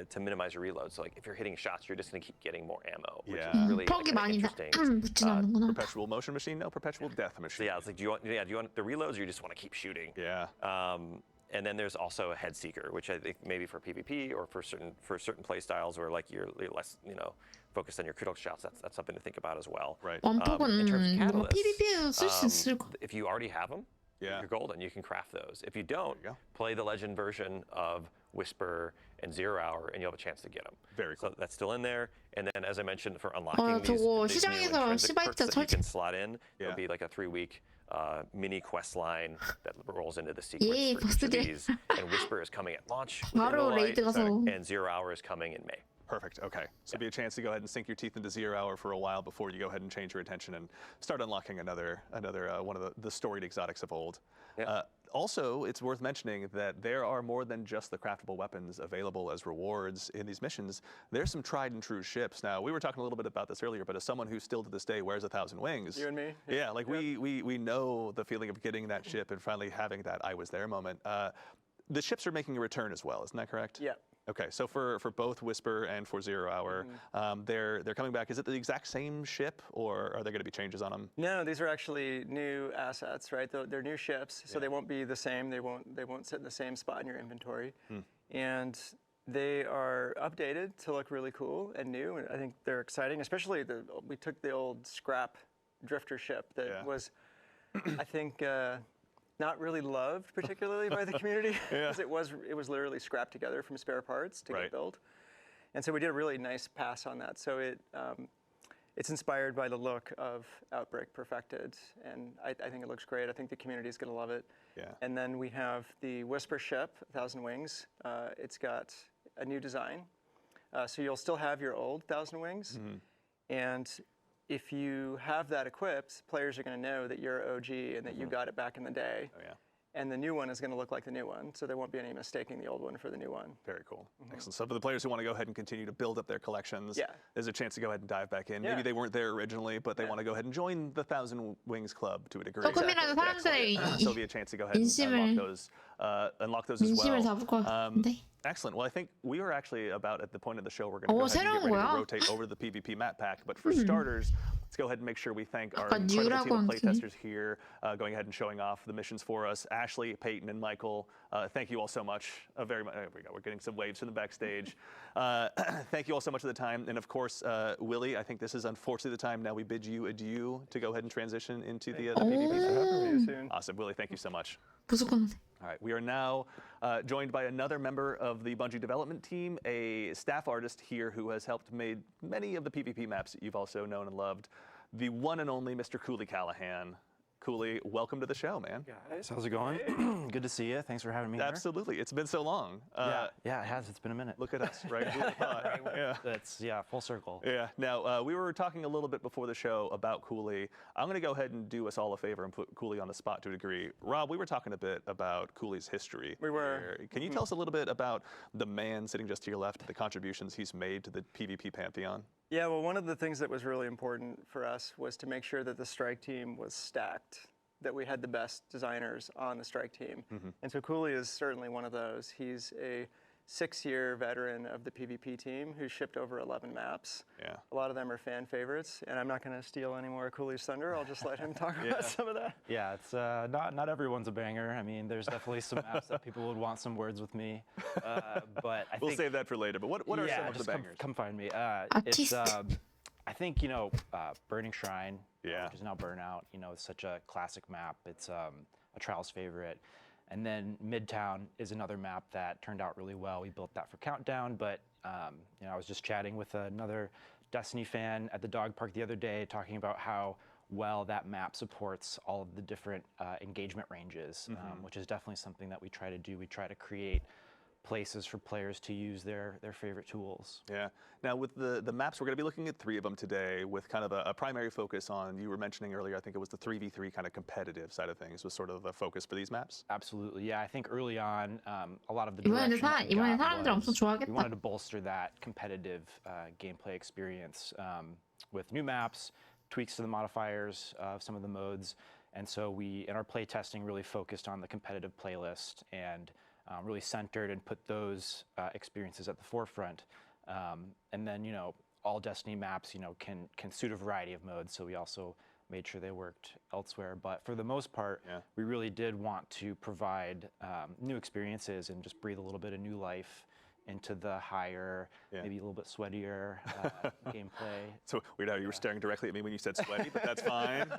Speaker 3: to minimize your reload. So like if you're hitting shots, you're just going to keep getting more ammo, which is really
Speaker 1: 퍽이 많이
Speaker 3: interesting.
Speaker 1: 붙진 않는구나.
Speaker 2: Perpetual motion machine? No, perpetual death machine.
Speaker 3: So yeah, it's like do you want the reloads or you just want to keep shooting?
Speaker 2: Yeah.
Speaker 3: And then there's also a head seeker, which I think maybe for PvP or for certain play styles where like you're less focused on your critical shots. That's something to think about as well.
Speaker 2: Right.
Speaker 1: 왕복은
Speaker 3: in terms of
Speaker 1: 뭔가
Speaker 3: catalysts,
Speaker 1: PVP에서 쓸 수 있을 것.
Speaker 3: if you already have them, you're golden. You can craft those. If you don't, play the legend version of Whisper and 0 Hour, and you'll have a chance to get them.
Speaker 2: Very cool.
Speaker 3: So that's still in there. And then, as I mentioned, for unlocking
Speaker 1: 저거
Speaker 3: these new
Speaker 1: 시장에서
Speaker 3: intrinsic perks that you
Speaker 1: 설치.
Speaker 3: can slot in, there'll be like a 3-week mini quest line that rolls into the secrets for each of
Speaker 1: 보스들.
Speaker 3: these. And Whisper is coming at launch,
Speaker 1: 바로 레이드 가서.
Speaker 3: and 0 Hour is coming in May.
Speaker 2: Perfect. Okay. So it'll be a chance to go ahead and sink your teeth into 0 Hour for a while before you go ahead and change your attention and start unlocking another one of the storied exotics of old. Also, it's worth mentioning that there are more than just the craftable weapons available as rewards in these missions. There's some tried and true ships. Now, we were talking a little bit about this earlier, but as someone who still to this day wears 1,000 wings.
Speaker 4: You and me?
Speaker 2: Yeah, like we know the feeling of getting that ship and finally having that I was there moment. The ships are making a return as well, isn't that correct?
Speaker 4: Yeah.
Speaker 2: Okay, so for both Whisper and for 0 Hour, they're coming back. Is it the exact same ship, or are there going to be changes on them?
Speaker 4: No, these are actually new assets, right? They're new ships, so they won't be the same. They won't sit in the same spot in your inventory, and they are updated to look really cool and new. And I think they're exciting, especially we took the old scrap drifter ship that was, I think. Not really loved particularly by the community because it was literally scrapped together from spare parts to get built, and so we did a really nice pass on that. So it's inspired by the look of Outbreak Perfected, and I think it looks great. I think the community is going to love it.
Speaker 2: Yeah.
Speaker 4: And then we have the Whisper ship, 1,000 Wings. It's got a new design, so you'll still have your old 1,000 Wings, and if you have that equipped, players are going to know that you're OG and that you got it back in the day.
Speaker 2: Oh, yeah.
Speaker 4: And the new one is going to look like the new one, so there won't be any mistaking the old one for the new one.
Speaker 2: Very cool. Excellent. So for the players who want to go ahead and continue to build up their collections, there's a chance to go ahead and dive back in. Maybe they weren't there originally, but they want to go ahead and join the 1,000 Wings Club to a degree.
Speaker 1: 조금이라도 사람들의
Speaker 2: So there'll be a chance to go ahead and unlock those as
Speaker 1: 민심을
Speaker 2: well.
Speaker 1: 잡을 것 같은데.
Speaker 2: Excellent. Well, I think we are actually about at the point of the show we're going to go ahead and get ready to rotate over to the PvP map pack. But for starters, let's go ahead and make sure we thank our incredible team of playtesters here, going ahead and showing off the missions for us. Ashley, Peyton, and Michael, thank you all so much. Very much. There we go. We're getting some waves from the backstage. Thank you all so much for the time. And of course, Willie, I think this is unfortunately the time now we bid you adieu to go ahead and transition into the PvP.
Speaker 4: Soon.
Speaker 2: Awesome. Willie, thank you so much.
Speaker 1: 무조건.
Speaker 2: All right, we are now joined by another member of the Bungie development team, a staff artist here who has helped made many of the PvP maps that you've also known and loved, the one and only Mr. Cooley Callahan. Cooley, welcome to the show, man.
Speaker 6: Guys, how's it going? Good to see you. Thanks for having me here.
Speaker 2: Absolutely, it's been so long.
Speaker 6: Yeah, it has. It's been a minute.
Speaker 2: Look at us, right? Who would have thought?
Speaker 6: That's full circle.
Speaker 2: Yeah. Now, we were talking a little bit before the show about Cooley. I'm going to go ahead and do us all a favor and put Cooley on the spot to a degree. Rob, we were talking a bit about Cooley's history.
Speaker 4: We were.
Speaker 2: Can you tell us a little bit about the man sitting just to your left, the contributions he's made to the PvP pantheon?
Speaker 4: Yeah, well, one of the things that was really important for us was to make sure that the strike team was stacked. that we had the best designers on the strike team. And so Cooley is certainly one of those. He's a 6-year veteran of the PvP team who shipped over 11 maps.
Speaker 2: Yeah.
Speaker 4: A lot of them are fan favorites, and I'm not going to steal any more of Cooley's thunder. I'll just let him talk about some of that.
Speaker 6: Yeah, it's not everyone's a banger. I mean, there's definitely some maps that people would want some words with me, but I
Speaker 2: We'll
Speaker 6: think,
Speaker 2: save that for later. But what are some of the
Speaker 6: just
Speaker 2: bangers?
Speaker 6: come find me.
Speaker 1: Artist.
Speaker 6: It's I think Burning Shrine,
Speaker 2: Yeah.
Speaker 6: which is now Burnout. It's such a classic map. It's a Trials favorite. And then Midtown is another map that turned out really well. We built that for Countdown, but I was just chatting with another Destiny fan at the dog park the other day, talking about how well that map supports all of the different engagement ranges, which is definitely something that we try to do. We try to create places for players to use their favorite tools.
Speaker 2: Yeah. Now with the maps, we're going to be looking at 3 of them today with kind of a primary focus on, you were mentioning earlier, I think it was the 3v3 kind of competitive side of things was sort of a focus for these maps.
Speaker 6: Absolutely. Yeah, I think early on, a lot of the
Speaker 1: 이번에는
Speaker 6: direction that we
Speaker 1: 이번에
Speaker 6: got
Speaker 1: 사람들 엄청
Speaker 6: was we wanted
Speaker 1: 좋아하겠다.
Speaker 6: to bolster that competitive gameplay experience with new maps, tweaks to the modifiers of some of the modes. And so we, in our play testing, really focused on the competitive playlist and really centered and put those experiences at the forefront. And then, all Destiny maps, can suit a variety of modes. So we also made sure they worked elsewhere. But for the most part, we really did want to provide new experiences and just breathe a little bit of new life into the higher, maybe a little bit sweatier gameplay.
Speaker 2: So weird how you were staring directly at me when you said sweaty, but that's fine.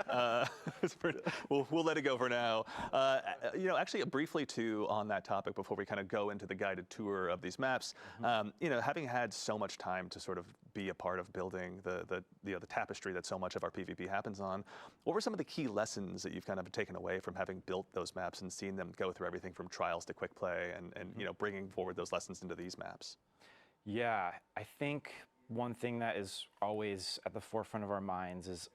Speaker 2: We'll let it go for now. Actually, briefly too on that topic before we kind of go into the guided tour of these maps. Having had so much time to sort of be a part of building the tapestry that so much of our PvP happens on, what were some of the key lessons that you've kind of taken away from having built those maps and seen them go through everything from trials to quick play and bringing forward those lessons into these maps?
Speaker 6: Yeah, I think one thing that is always at the forefront of our minds is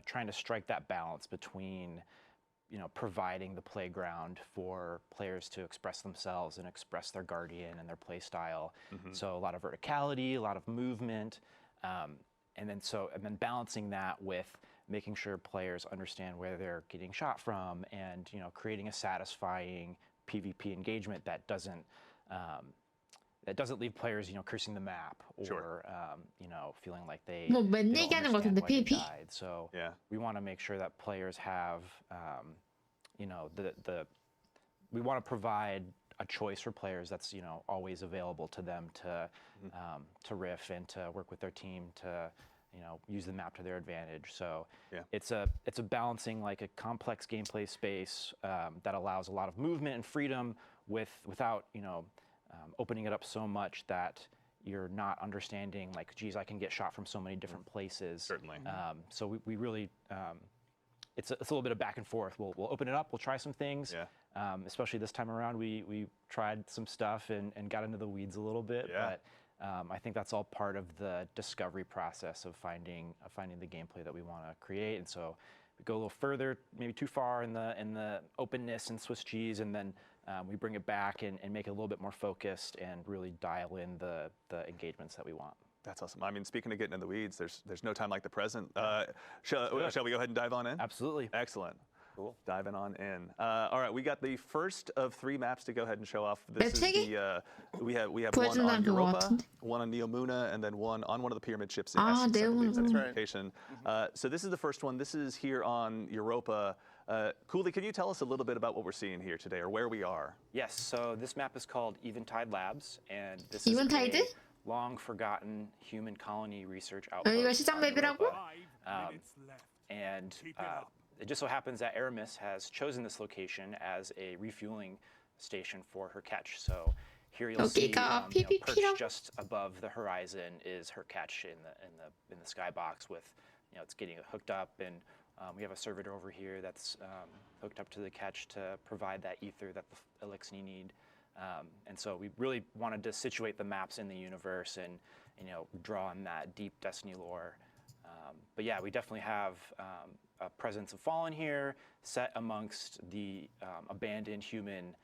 Speaker 6: trying to strike that balance between providing the playground for players to express themselves and express their Guardian and their play style. So a lot of verticality, a lot of movement, and then balancing that with making sure players understand where they're getting shot from, and creating a satisfying PvP engagement that doesn't leave players cursing the map or feeling like they
Speaker 1: 뭐
Speaker 6: don't
Speaker 1: 맨 얘기하는 것
Speaker 6: understand
Speaker 1: 같은데
Speaker 6: why they
Speaker 1: PvP.
Speaker 6: died. So we want to make sure that players have we want to provide a choice for players that's always available to them to riff and to work with their team to use the map to their advantage. So it's a balancing like a complex gameplay space that allows a lot of movement and freedom without opening it up so much that you're not understanding like, geez, I can get shot from so many different places.
Speaker 2: Certainly.
Speaker 6: So we really it's a little bit of back and forth. We'll open it up. We'll try some things. Especially this time around, we tried some stuff and got into the weeds a little bit. But I think that's all part of the discovery process of finding the gameplay that we want to create. And so we go a little further, maybe too far in the openness and Swiss cheese, and then we bring it back and make it a little bit more focused and really dial in the engagements that we want.
Speaker 2: That's awesome. I mean, speaking of getting in the weeds, there's no time like the present. Shall we go ahead and dive on in?
Speaker 6: Absolutely.
Speaker 2: Excellent. Cool. Diving on in. All right, we got the first of 3 maps to go ahead and show off. This is the we have one on Europa, one on Neomuna, and then one on one of the pyramid ships in Essex. I believe that's the location. So this is the first one. This is here on Europa. Cooley, can you tell us a little bit about what we're seeing here today, or where we are?
Speaker 6: Yes. So this map is called Eventide Labs, and this is a long-forgotten human colony research outpost.
Speaker 1: 이거 시장 맵이라고?
Speaker 6: And it just so happens that Aramis has chosen this location as a refueling station for her catch. So here you'll see perched just above the horizon is her catch in the skybox with it's getting hooked up, and we have a servitor over here that's hooked up to the catch to provide that ether that the Elixni need. And so we really wanted to situate the maps in the universe and draw on that deep Destiny lore. But yeah, we definitely have a presence of Fallen here, set amongst the abandoned human,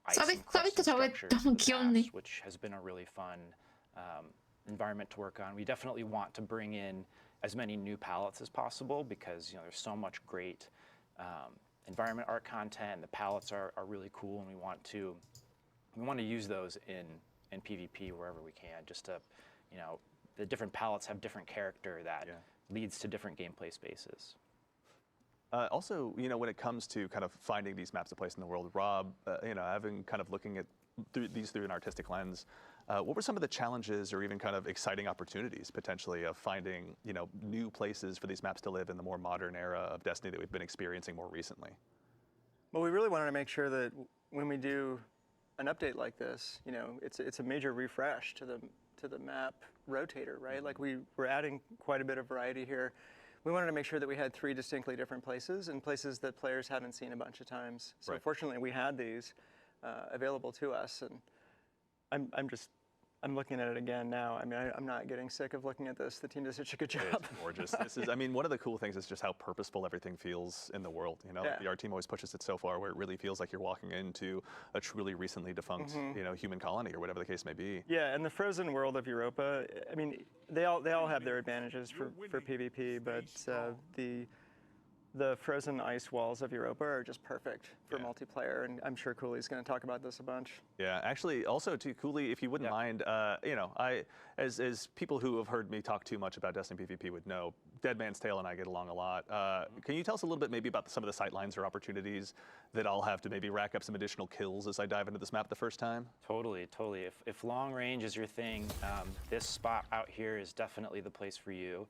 Speaker 6: ice encrusted structures of the past, which has been a really fun environment to work on. We definitely want to bring in as many new palettes as possible because there's so much great environment art content. The palettes are really cool, and we want to use those in PvP wherever we can. Just to, the different palettes have different character that leads to different gameplay spaces.
Speaker 2: Also, when it comes to kind of finding these maps of place in the world, Rob, having kind of looking at these through an artistic lens, what were some of the challenges or even kind of exciting opportunities potentially of finding, new places for these maps to live in the more modern era of Destiny that we've been experiencing more recently?
Speaker 4: Well, we really wanted to make sure that when we do an update like this, it's a major refresh to the map rotator, right? Like we're adding quite a bit of variety here. We wanted to make sure that we had 3 distinctly different places and places that players haven't seen a bunch of times. So fortunately, we had these available to us, and I'm looking at it again now. I mean, I'm not getting sick of looking at this. The team does such a good job.
Speaker 2: It's gorgeous. This is, one of the cool things is just how purposeful everything feels in the world. The art team always pushes it so far where it really feels like you're walking into a truly recently defunct, human colony or whatever the case may be.
Speaker 4: Yeah, and the frozen world of Europa, I mean, they all have their advantages for PvP, but the frozen ice walls of Europa are just perfect for multiplayer, and I'm sure Cooley's going to talk about this a bunch.
Speaker 2: Yeah, actually, also too, Cooley, if you wouldn't mind, as people who have heard me talk too much about Destiny PvP would know, Dead Man's Tale and I get along a lot. Can you tell us a little bit maybe about some of the sightlines or opportunities that I'll have to maybe rack up some additional kills as I dive into this map the first time?
Speaker 6: Totally. If long range is your thing, this spot out here is definitely the place for you.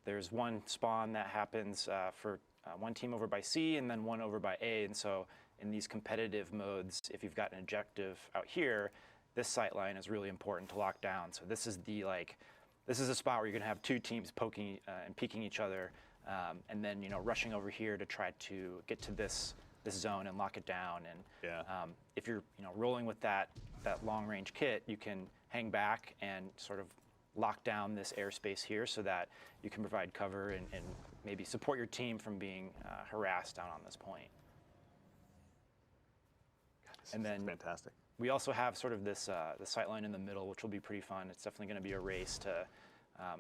Speaker 6: There's one spawn that happens for one team over by C and then one over by A, and so in these competitive modes, if you've got an objective out here, this sightline is really important to lock down. So this is a spot where you're gonna have 2 teams poking and peeking each other, and then rushing over here to try to get to this zone and lock it down. And if you're rolling with that long range kit, you can hang back and sort of lock down this airspace here so that you can provide cover and maybe support your team from being harassed down on this point.
Speaker 2: God, this
Speaker 6: and
Speaker 2: is
Speaker 6: then
Speaker 2: fantastic.
Speaker 6: We also have sort of this the sightline in the middle, which will be pretty fun. It's definitely going to be a race to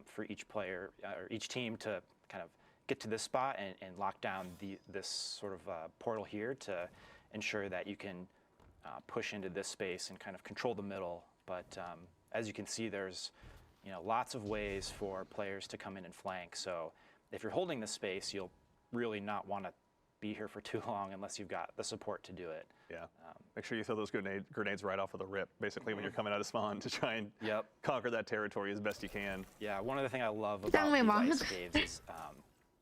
Speaker 6: for each player or each team to kind of get to this spot and lock down this sort of portal here to ensure that you can push into this space and kind of control the middle. But as you can see, there's lots of ways for players to come in and flank. So if you're holding this space, you'll really not want to be here for too long unless you've got the support to do it.
Speaker 2: Yeah. Make sure you throw those grenades right off of the rip, basically, when you're coming out of spawn to try and conquer that territory as best you can.
Speaker 6: Yeah, one of the things I love about these ice caves is,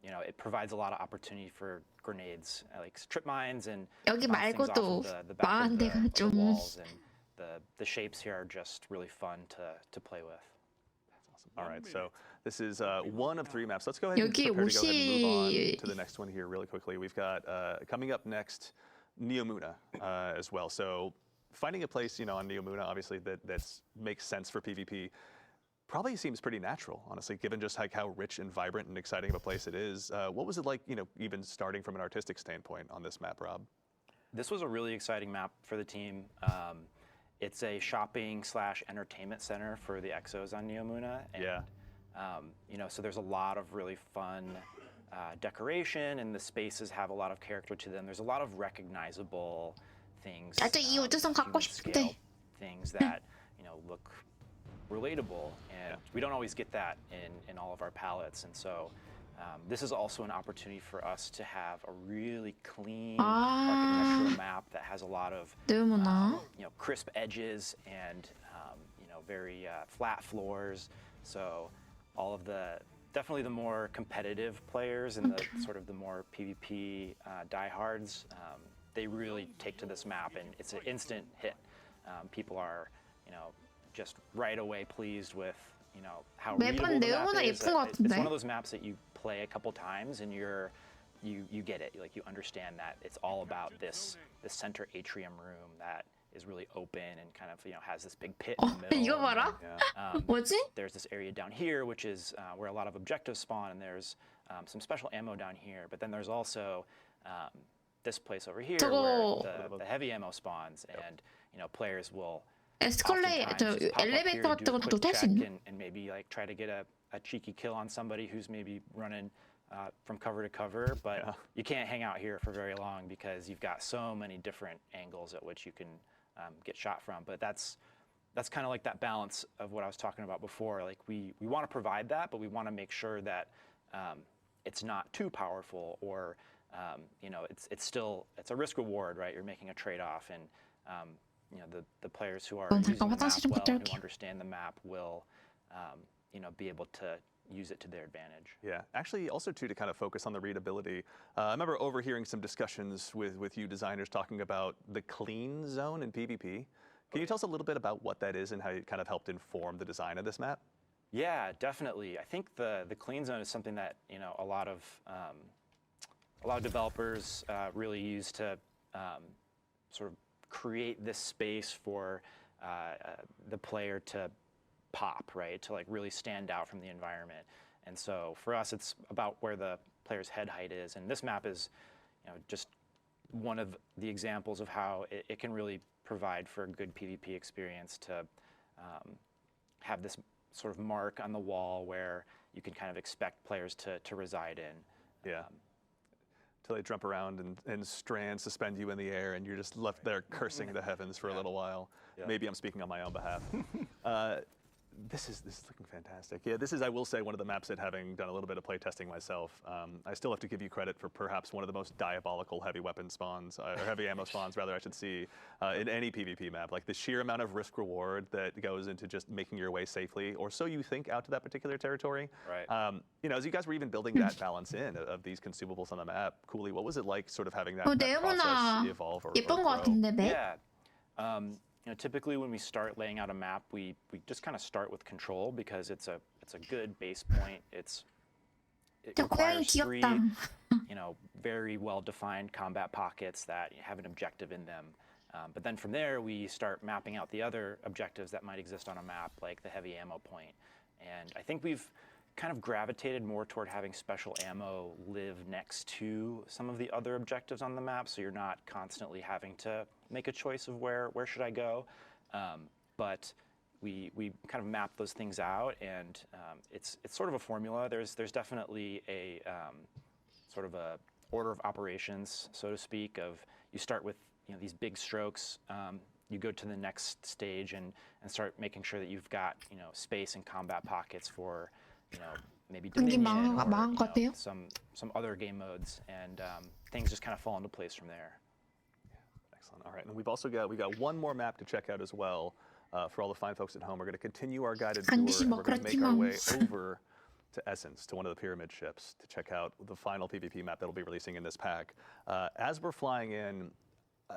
Speaker 6: it provides a lot of opportunity for grenades, like trip mines and
Speaker 1: 여기
Speaker 6: bounce things off
Speaker 1: 말고도
Speaker 6: of the back
Speaker 1: 망한
Speaker 6: of the
Speaker 1: 데가 좀
Speaker 6: walls, and the shapes here are just really fun to play with.
Speaker 2: All right, so this is one of 3 maps. Let's go ahead and
Speaker 1: 여기
Speaker 2: prepare to go ahead and move on
Speaker 1: 옷이
Speaker 2: to the next one here really quickly. We've got, coming up next, Neomuna as well. So finding a place, on Neomuna, obviously, that makes sense for PvP probably seems pretty natural, honestly, given just like how rich and vibrant and exciting of a place it is. What was it like, even starting from an artistic standpoint on this map, Rob?
Speaker 6: This was a really exciting map for the team. It's a shopping/entertainment center for the Exos on Neomuna. And, so there's a lot of really fun decoration, and the spaces have a lot of character to them. There's a lot of recognizable things.
Speaker 1: 나도 이 우주선 갖고 싶대.
Speaker 6: Things that look relatable, and we don't always get that in all of our palettes. And so this is also an opportunity for us to have a really clean architectural map that has a lot of crisp edges and very flat floors. So all of definitely the more competitive players and the sort of the more PvP diehards, they really take to this map, and it's an instant hit. People are just right away pleased with how readable the map is. It's one of those maps that you play a couple times and you get it. Like, you understand that it's all about this center atrium room that is really open and kind of has this big pit in the middle.
Speaker 1: 이거 봐라. 뭐지?
Speaker 6: There's this area down here which is where a lot of objectives spawn, and there's some special ammo down here. But then there's also this place over here where the heavy ammo spawns, and players will
Speaker 1: 에스컬레이터, 엘리베이터 같은 것도 탈 수 있나?
Speaker 6: and maybe like try to get a cheeky kill on somebody who's maybe running from cover to cover, but you can't hang out here for very long because you've got so many different angles at which you can get shot from. But that's kind of like that balance of what I was talking about before. Like we want to provide that, but we want to make sure that it's not too powerful, or you know, it's a risk reward, right? You're making a trade-off, and you know, the players who are using the map well and who understand the map will you know, be able to use it to their advantage.
Speaker 2: Yeah, actually also too, to kind of focus on the readability, I remember overhearing some discussions with you designers talking about the clean zone in PvP. Can you tell us a little bit about what that is and how it kind of helped inform the design of this map?
Speaker 6: Yeah, definitely. I think the clean zone is something that, you know, a lot of developers really use to sort of create this space for the player to pop, right? To like really stand out from the environment. And so for us, it's about where the player's head height is. And this map is, you know, just one of the examples of how it can really provide for a good PvP experience to have this sort of mark on the wall where you can kind of expect players to reside in.
Speaker 2: Yeah. Till they jump around and strands suspend you in the air, and you're just left there cursing the heavens for a little while.
Speaker 3: Yeah.
Speaker 2: Maybe I'm speaking on my own behalf. This is looking fantastic. Yeah, this is, I will say, one of the maps that, having done a little bit of playtesting myself, I still have to give you credit for perhaps one of the most diabolical heavy weapon spawns, or heavy ammo spawns, rather, I should see, in any PvP map. Like the sheer amount of risk reward that goes into just making your way safely, or so you think, out to that particular territory.
Speaker 6: Right.
Speaker 2: You know, as you guys were even building that balance in of these consumables on the map, Cooley, what was it like sort of having that process evolve or
Speaker 1: 예쁜 거
Speaker 2: grow?
Speaker 1: 같은데, 맵?
Speaker 6: Yeah. You know, typically when we start laying out a map, we just kind of start with control because it's a good base point. It requires three, you know, very well-defined combat pockets that have an objective in them. But then from there, we start mapping out the other objectives that might exist on a map, like the heavy ammo point. And I think we've kind of gravitated more toward having special ammo live next to some of the other objectives on the map, so you're not constantly having to make a choice of where should I go. But we kind of map those things out, and it's sort of a formula. There's definitely a sort of a order of operations, so to speak, of you start with, you know, these big strokes, you go to the next stage and start making sure that you've got, you know, space and combat pockets for, you know, maybe Dominion or, you know, some other game modes, and things just kind of fall into place from there.
Speaker 2: Excellent. All right, and we've also got one more map to check out as well. For all the fine folks at home, we're going to continue our guided tour, and we're going to make our way over to Essence, to one of the pyramid ships, to check out the final PvP map that'll be releasing in this pack. As we're flying in,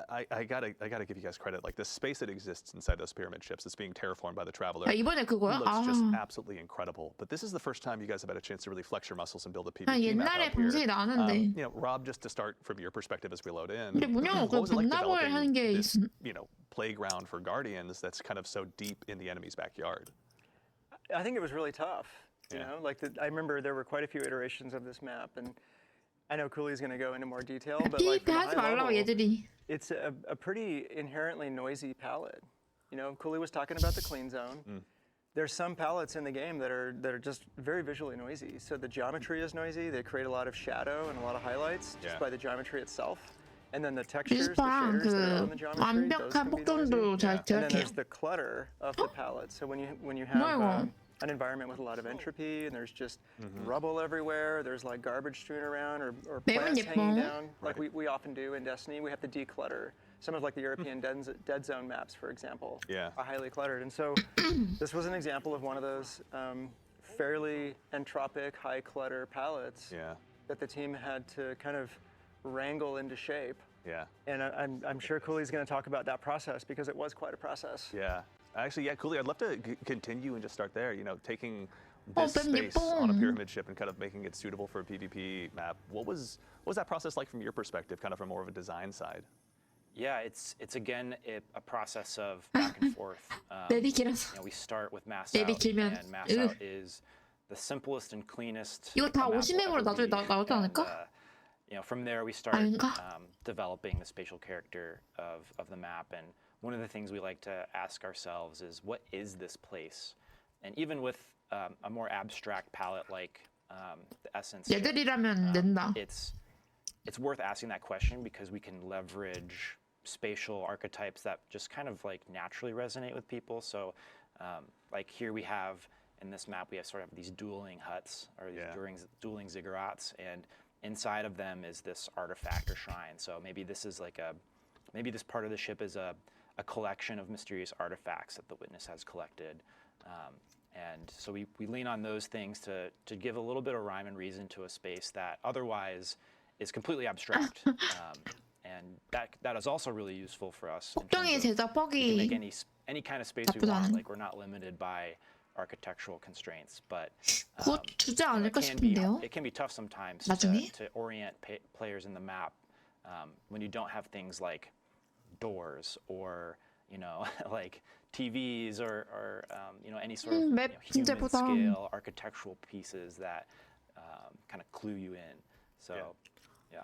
Speaker 2: I gotta give you guys credit. Like the space that exists inside those pyramid ships that's being terraformed by the Traveler
Speaker 1: 이번에 그거야?
Speaker 2: looks just absolutely incredible. But this is the first time you guys have had a chance to really flex your muscles and build a PvP map
Speaker 1: 옛날에
Speaker 2: out here.
Speaker 1: 방송이 나왔는데.
Speaker 2: You know, Rob, just to start from your perspective as we load in,
Speaker 1: 근데 문영은
Speaker 2: what was it like
Speaker 1: 반납을 하는
Speaker 2: developing
Speaker 1: 게
Speaker 2: this, you know, playground for Guardians that's kind of so deep in the enemy's backyard?
Speaker 4: I think it was really tough. You
Speaker 2: Yeah.
Speaker 4: know, like I remember there were quite a few iterations of this map, and I know Cooley's going to go into more detail, but like
Speaker 1: PvP
Speaker 4: from a
Speaker 1: 하지
Speaker 4: high
Speaker 1: 말라고
Speaker 4: level,
Speaker 1: 얘들이.
Speaker 4: it's a pretty inherently noisy palette. You know, Cooley was talking about the clean zone. There's some palettes in the game that are just very visually noisy. So the geometry is noisy. They create a lot of shadow and a lot of highlights just by the geometry itself. And then the textures, the
Speaker 1: 비슷한
Speaker 4: shaders that are on
Speaker 1: 그
Speaker 4: the geometry, those
Speaker 1: 완벽한
Speaker 4: can be
Speaker 1: 폭정도
Speaker 4: noisy.
Speaker 1: 잘
Speaker 4: And then
Speaker 1: 제작해요.
Speaker 4: there's the clutter of the palette. So when you have
Speaker 1: 뭐야, 이거?
Speaker 4: an environment with a lot of entropy, and there's just rubble everywhere, there's like garbage strewn around or
Speaker 1: 매번
Speaker 4: plants hanging
Speaker 1: 예뻐.
Speaker 4: down, like we often do in Destiny. We have to declutter. Some of like the European dead zone maps, for example, are highly cluttered. And so this was an example of one of those fairly entropic, high clutter palettes that the team had to kind of wrangle into shape.
Speaker 2: Yeah.
Speaker 4: And I'm sure Cooley's going to talk about that process because it was quite a process.
Speaker 2: Yeah. Actually, yeah, Cooley, I'd love to continue and just start there. You know, taking this
Speaker 1: 뱀
Speaker 2: space
Speaker 1: 예뻐.
Speaker 2: on a pyramid ship and kind of making it suitable for a PvP map. What was that process like from your perspective, kind of from more of a design side?
Speaker 6: Yeah, it's again a process of back and forth.
Speaker 1: 맵이 길어서.
Speaker 6: You know, we start with mass
Speaker 1: 맵이
Speaker 6: out,
Speaker 1: 길면,
Speaker 6: and mass out is the simplest and cleanest.
Speaker 1: 이거 다
Speaker 6: the map will
Speaker 1: 50맵으로
Speaker 6: ever
Speaker 1: 나중에
Speaker 6: be.
Speaker 1: 나오지
Speaker 6: And,
Speaker 1: 않을까?
Speaker 6: you know, from there we start
Speaker 1: 아닌가?
Speaker 6: developing the spatial character of the map, and one of the things we like to ask ourselves is, what is this place? And even with a more abstract palette like the Essence,
Speaker 1: 얘들이라면 된다.
Speaker 6: it's worth asking that question because we can leverage spatial archetypes that just kind of like naturally resonate with people. So like here we have, in this map, we have sort of these dueling huts, or these dueling ziggurats, and inside of them is this artifact or shrine. So maybe this is like maybe this part of the ship is a collection of mysterious artifacts that the witness has collected. And so we lean on those things to give a little bit of rhyme and reason to a space that otherwise is completely abstract. And that is also really useful for us.
Speaker 1: 국경의
Speaker 6: We can make
Speaker 1: 제작법이
Speaker 6: any kind of space we
Speaker 1: 나쁘지
Speaker 6: want.
Speaker 1: 않은.
Speaker 6: Like we're not limited by architectural constraints, but
Speaker 1: 곧 주지 않을까 싶은데요.
Speaker 6: it can be tough sometimes
Speaker 1: 나중에?
Speaker 6: to orient players in the map when you don't have things like doors or like TVs or any sort of
Speaker 1: 맵
Speaker 6: human
Speaker 1: 문제보다.
Speaker 6: scale architectural pieces that kind of clue you in. So yeah.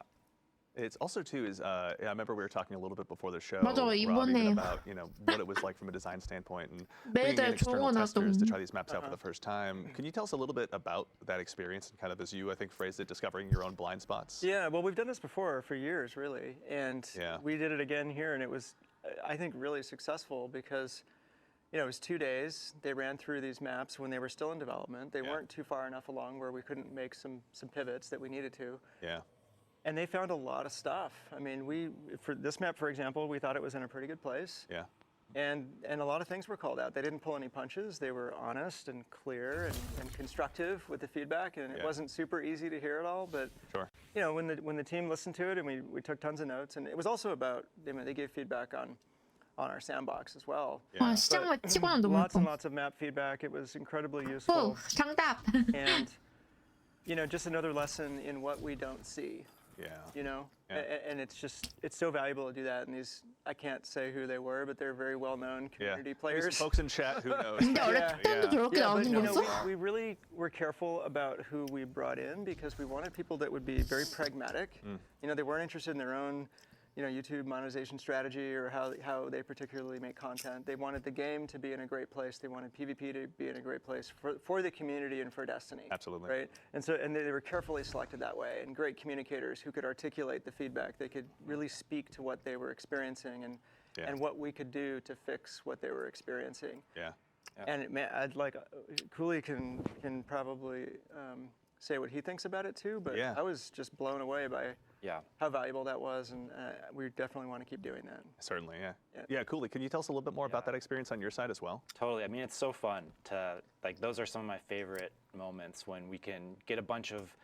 Speaker 2: It's also too is I remember we were talking a little bit before the show,
Speaker 1: 맞아,
Speaker 2: Rob, even
Speaker 1: 이번에
Speaker 2: about what it was like from a design standpoint and bringing in
Speaker 1: 매달
Speaker 2: external testers to
Speaker 1: 적어놨던.
Speaker 2: try these maps out for the first time. Can you tell us a little bit about that experience and kind of, as you I think phrased it, discovering your own blind spots?
Speaker 4: Yeah, well, we've done this before for years, really, and
Speaker 2: Yeah.
Speaker 4: we did it again here, and it was, I think, really successful because, it was 2 days. They ran through these maps when they were still in development. They weren't too far enough along where we couldn't make some pivots that we needed to.
Speaker 2: Yeah.
Speaker 4: And they found a lot of stuff. I mean, for this map, for example, we thought it was in a pretty good place.
Speaker 2: Yeah.
Speaker 4: And a lot of things were called out. They didn't pull any punches. They were honest and clear and constructive with the feedback. And it wasn't super easy to hear it all, but
Speaker 2: Sure.
Speaker 4: when the team listened to it, and we took tons of notes, and it was also about, they gave feedback on our sandbox as well.
Speaker 1: 와, 시장만 치고는 너무
Speaker 4: Lots and
Speaker 1: 예뻐.
Speaker 4: lots of map feedback. It was incredibly
Speaker 1: 오,
Speaker 4: useful.
Speaker 1: 정답.
Speaker 4: And just another lesson in what we don't see.
Speaker 2: Yeah.
Speaker 4: And it's so valuable to do that. And I can't say who they were, but they're very well-known community
Speaker 2: Maybe
Speaker 4: players.
Speaker 2: some folks in chat, who knows?
Speaker 1: 근데 어렸을 때도 저렇게
Speaker 4: Yeah, but
Speaker 1: 나오는 거였어?
Speaker 4: we really were careful about who we brought in because we wanted people that would be very pragmatic. They weren't interested in their own, YouTube monetization strategy or how they particularly make content. They wanted the game to be in a great place. They wanted PvP to be in a great place for the community and for Destiny.
Speaker 2: Absolutely.
Speaker 4: Right? And they were carefully selected that way, and great communicators who could articulate the feedback. They could really speak to what they were experiencing and what we could do to fix what they were experiencing.
Speaker 2: Yeah.
Speaker 4: And I'd like, Cooley can probably say what he thinks about it too, but I was just blown away by how valuable that was, and we definitely want to keep doing that.
Speaker 2: Certainly, yeah. Yeah, Cooley, can you tell us a little bit more about that experience on your side as well?
Speaker 6: Totally. I mean, it's so fun to, those are some of my favorite moments when we can get a bunch of,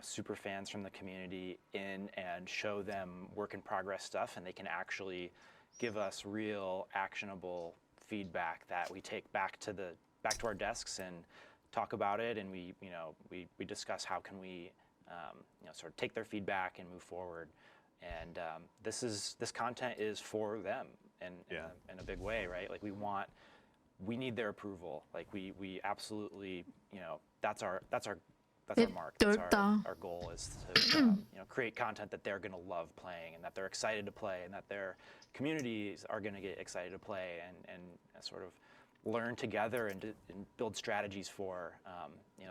Speaker 6: super fans from the community in and show them work in progress stuff, and they can actually give us real actionable feedback that we take back to our desks and talk about it, and we discuss how can we sort of take their feedback and move forward. And this content is for them in a big way, right? Like we need their approval. Like we absolutely, that's our mark. That's our goal is to create content that they're going to love playing and that they're excited to play and that their communities are going to get excited to play and sort of learn together and build strategies for.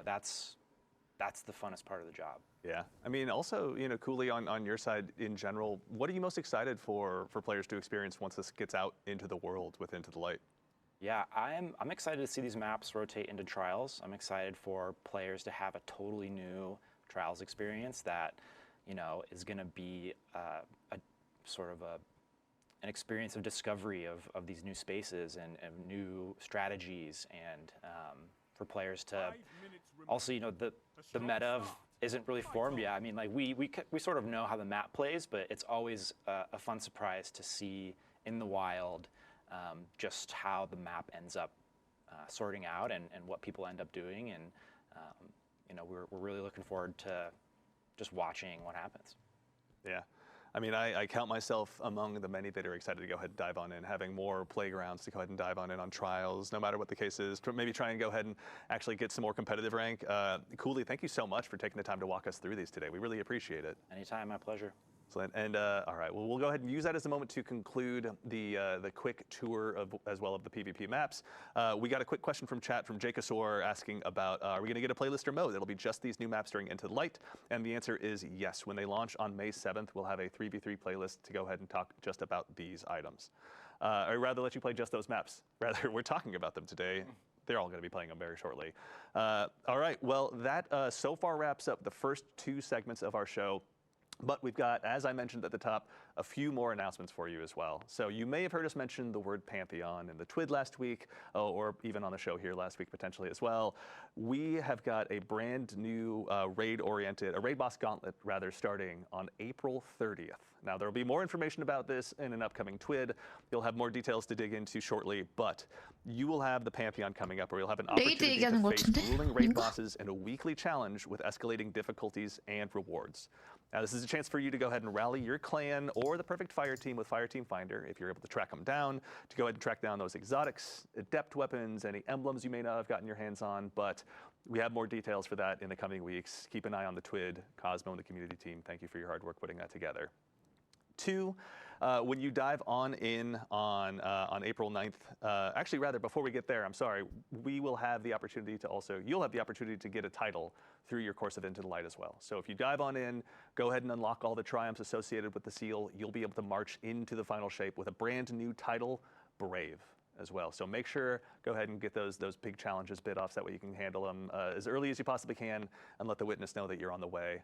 Speaker 6: That's the funnest part of the job.
Speaker 2: Yeah. I mean, also, Cooley, on your side in general, what are you most excited for players to experience once this gets out into the world with Into the Light?
Speaker 6: Yeah, I'm excited to see these maps rotate into trials. I'm excited for players to have a totally new trials experience that, is going to be a sort of an experience of discovery of these new spaces and new strategies, and for players to also, the meta isn't really formed yet. I mean, like we sort of know how the map plays, but it's always a fun surprise to see in the wild just how the map ends up sorting out and what people end up doing, and we're really looking forward to just watching what happens.
Speaker 2: Yeah. I mean, I count myself among the many that are excited to go ahead and dive on in, having more playgrounds to go ahead and dive on in on trials, no matter what the case is, maybe try and go ahead and actually get some more competitive rank. Cooley, thank you so much for taking the time to walk us through these today. We really appreciate it.
Speaker 6: Anytime, my pleasure.
Speaker 2: Excellent. And all right, well, we'll go ahead and use that as a moment to conclude the quick tour of as well of the PvP maps. We got a quick question from chat from Jakasor asking about are we going to get a playlist or mode? It'll be just these new maps during Into the Light, and the answer is yes. When they launch on May 7th, we'll have a 3v3 playlist to go ahead and talk just about these items. I'd rather let you play just those maps. Rather, we're talking about them today. They're all going to be playing them very shortly. All right, well, that so far wraps up the first 2 segments of our show. But we've got, as I mentioned at the top, a few more announcements for you as well. So you may have heard us mention the word Pantheon in the TWID last week, or even on the show here last week potentially as well. We have got a brand new raid boss gauntlet rather, starting on April 30th. Now there will be more information about this in an upcoming TWID. You'll have more details to dig into shortly, but you will have the Pantheon coming up where you'll have an opportunity to face ruling raid bosses in a weekly challenge with escalating difficulties and rewards. Now, this is a chance for you to go ahead and rally your clan or the perfect fire team with Fire Team Finder, if you're able to track them down, to go ahead and track down those exotics, adept weapons, any emblems you may not have gotten your hands on. But we have more details for that in the coming weeks. Keep an eye on the TWID. Cosmo and the community team, thank you for your hard work putting that together. 2, when you dive on in on April 9th, actually rather before we get there, I'm sorry, we will have the opportunity to you'll have the opportunity to get a title through your course of Into the Light as well. So if you dive on in, go ahead and unlock all the triumphs associated with the seal, you'll be able to march into the final shape with a brand new title, Brave, as well. So make sure, go ahead and get those big challenges bit off, so that way you can handle them as early as you possibly can and let the witness know that you're on the way.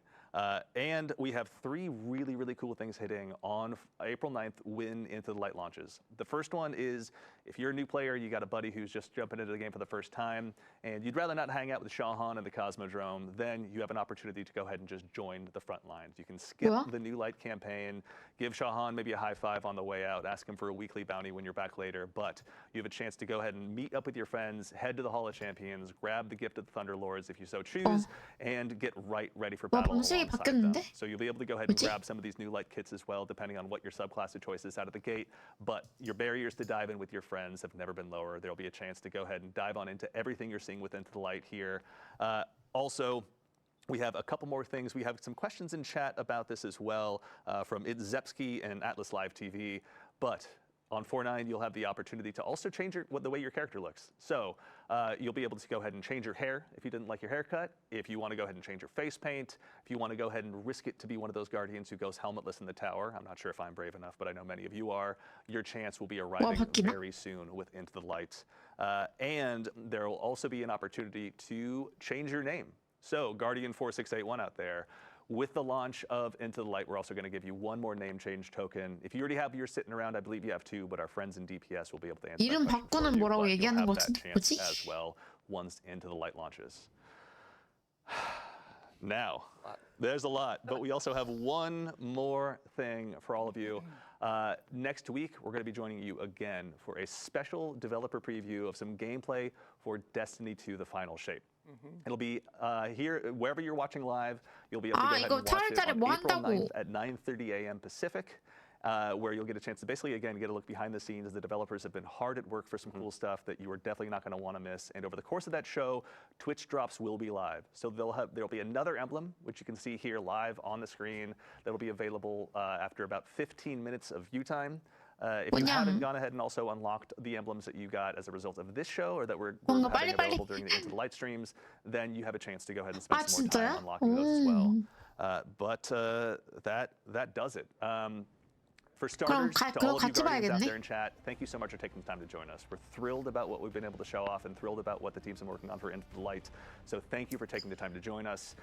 Speaker 2: And we have 3 really, really cool things hitting on April 9th when Into the Light launches. The first one is, if you're a new player, you got a buddy who's just jumping into the game for the first time, and you'd rather not hang out with Shahan and the Cosmodrome, then you have an opportunity to go ahead and just join the front lines. You can skip the New Light campaign, give Shahan maybe a high five on the way out, ask him for a weekly bounty when you're back later, but you have a chance to go ahead and meet up with your friends, head to the Hall of Champions, grab the Gift of the Thunderlords if you so choose, and get ready for battle alongside them. So you'll be able to go ahead and grab some of these New Light kits as well, depending on what your subclass of choice is out of the gate. But your barriers to dive in with your friends have never been lower. There'll be a chance to go ahead and dive on into everything you're seeing with Into the Light here. Also, we have a couple more things. We have some questions in chat about this as well from Idzepski and Atlas Live TV. But on 4.9, you'll have the opportunity to also change the way your character looks. So you'll be able to go ahead and change your hair if you didn't like your haircut, if you want to go ahead and change your face paint, if you want to go ahead and risk it to be one of those guardians who goes helmetless in the tower. I'm not sure if I'm brave enough, but I know many of you are. Your chance will be arriving very soon with Into the Light. And there will also be an opportunity to change your name. So Guardian4681 out there, with the launch of Into the Light, we're also going to give you 1 more name change token. If you already have yours sitting around, I believe you have 2, but our friends in DPS will be able to answer
Speaker 1: 이름
Speaker 2: that question
Speaker 1: 바꾸는
Speaker 2: for you.
Speaker 1: 뭐라고
Speaker 2: But you'll
Speaker 1: 얘기하는
Speaker 2: have
Speaker 1: 것
Speaker 2: that
Speaker 1: 같은데
Speaker 2: chance
Speaker 1: 뭐지?
Speaker 2: as well once Into the Light launches. Now, there's a lot, but we also have 1 more thing for all of you. Next week, we're going to be joining you again for a special developer preview of some gameplay for Destiny 2: The Final Shape. It'll be here, wherever you're watching live, you'll be able to go ahead and watch it on April 9th at 9:30 a.m. Pacific. Where you'll get a chance to basically, again, get a look behind the scenes as the developers have been hard at work for some cool stuff that you are definitely not going to want to miss. And over the course of that show, Twitch drops will be live. So there'll be another emblem, which you can see here live on the screen, that'll be available after about 15 minutes of view time. If you haven't gone ahead and also unlocked the emblems that you got as a result of this show, or that we're having available during the Into the Light streams, then you have a chance to go ahead and spend some more time unlocking those as well. But that does it. For starters, to all of you Guardians out there in chat, thank you so much for taking the time to join us. We're thrilled about what we've been able to show off and thrilled about what the team's been working on for Into the Light. So thank you for taking the time to join us.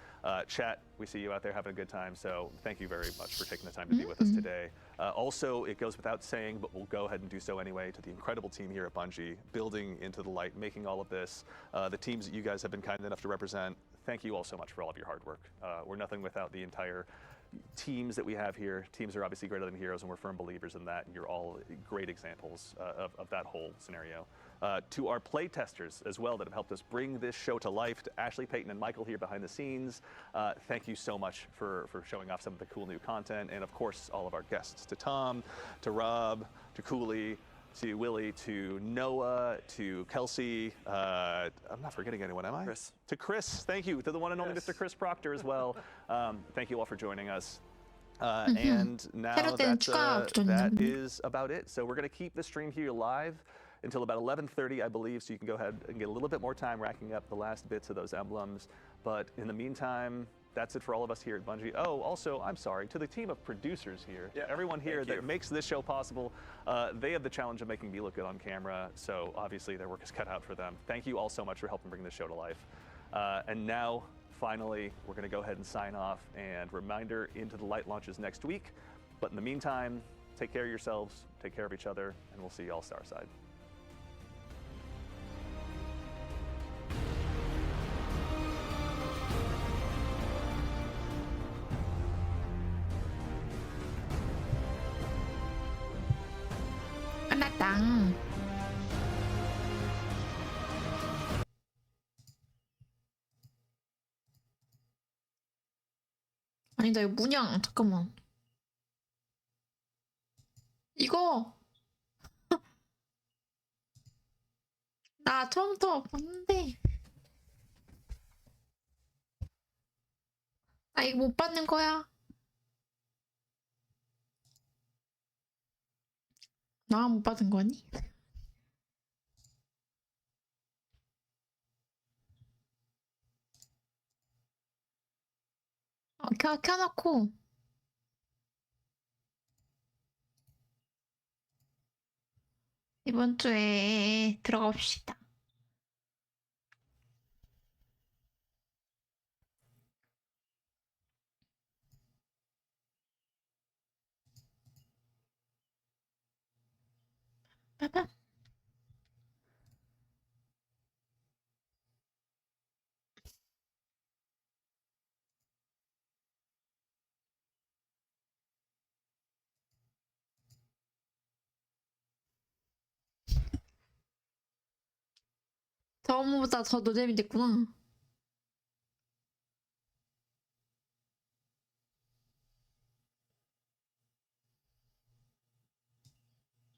Speaker 2: Chat, we see you out there having a good time, so thank you very much for taking the time to be with us today. Also, it goes without saying, but we'll go ahead and do so anyway, to the incredible team here at Bungie, building Into the Light, making all of this, the teams that you guys have been kind enough to represent. Thank you all so much for all of your hard work. We're nothing without the entire teams that we have here. Teams are obviously greater than heroes, and we're firm believers in that, and you're all great examples of that whole scenario. To our play testers as well that have helped us bring this show to life, to Ashley, Peyton, and Michael here behind the scenes, thank you so much for showing off some of the cool new content, and of course all of our guests, to Tom, to Rob, to Cooley, to Willie, to Noah, to Kelsey, I'm not forgetting anyone, am I?
Speaker 3: Chris.
Speaker 2: To Chris, thank you. To the one and only Mr. Chris Proctor as well. Thank you all for joining us. And now
Speaker 1: 새로 된 추가 버전이
Speaker 2: that
Speaker 1: 있나 보네.
Speaker 2: is about it. So we're going to keep the stream here live until about 11:30, I believe, so you can go ahead and get a little bit more time racking up the last bits of those emblems. But in the meantime, that's it for all of us here at Bungie. Oh, also, I'm sorry, to the team of producers here,
Speaker 4: Yeah,
Speaker 2: everyone here
Speaker 4: thank
Speaker 2: that
Speaker 4: you.
Speaker 2: makes this show possible, they have the challenge of making me look good on camera, so obviously their work is cut out for them. Thank you all so much for helping bring this show to life. And now, finally, we're going to go ahead and sign off, and reminder, Into the Light launches next week. But in the meantime, take care of yourselves, take care of each other, and we'll see you all Starside.
Speaker 1: 끝났다. 아니다, 이거 문양. 잠깐만. 이거 나 처음부터 봤는데 나 이거 못 받는 거야. 나 못 받은 거니? 켜놓고 이번 주에 들어가 봅시다. 빠밤. 저번보다 더 노잼이 됐구나.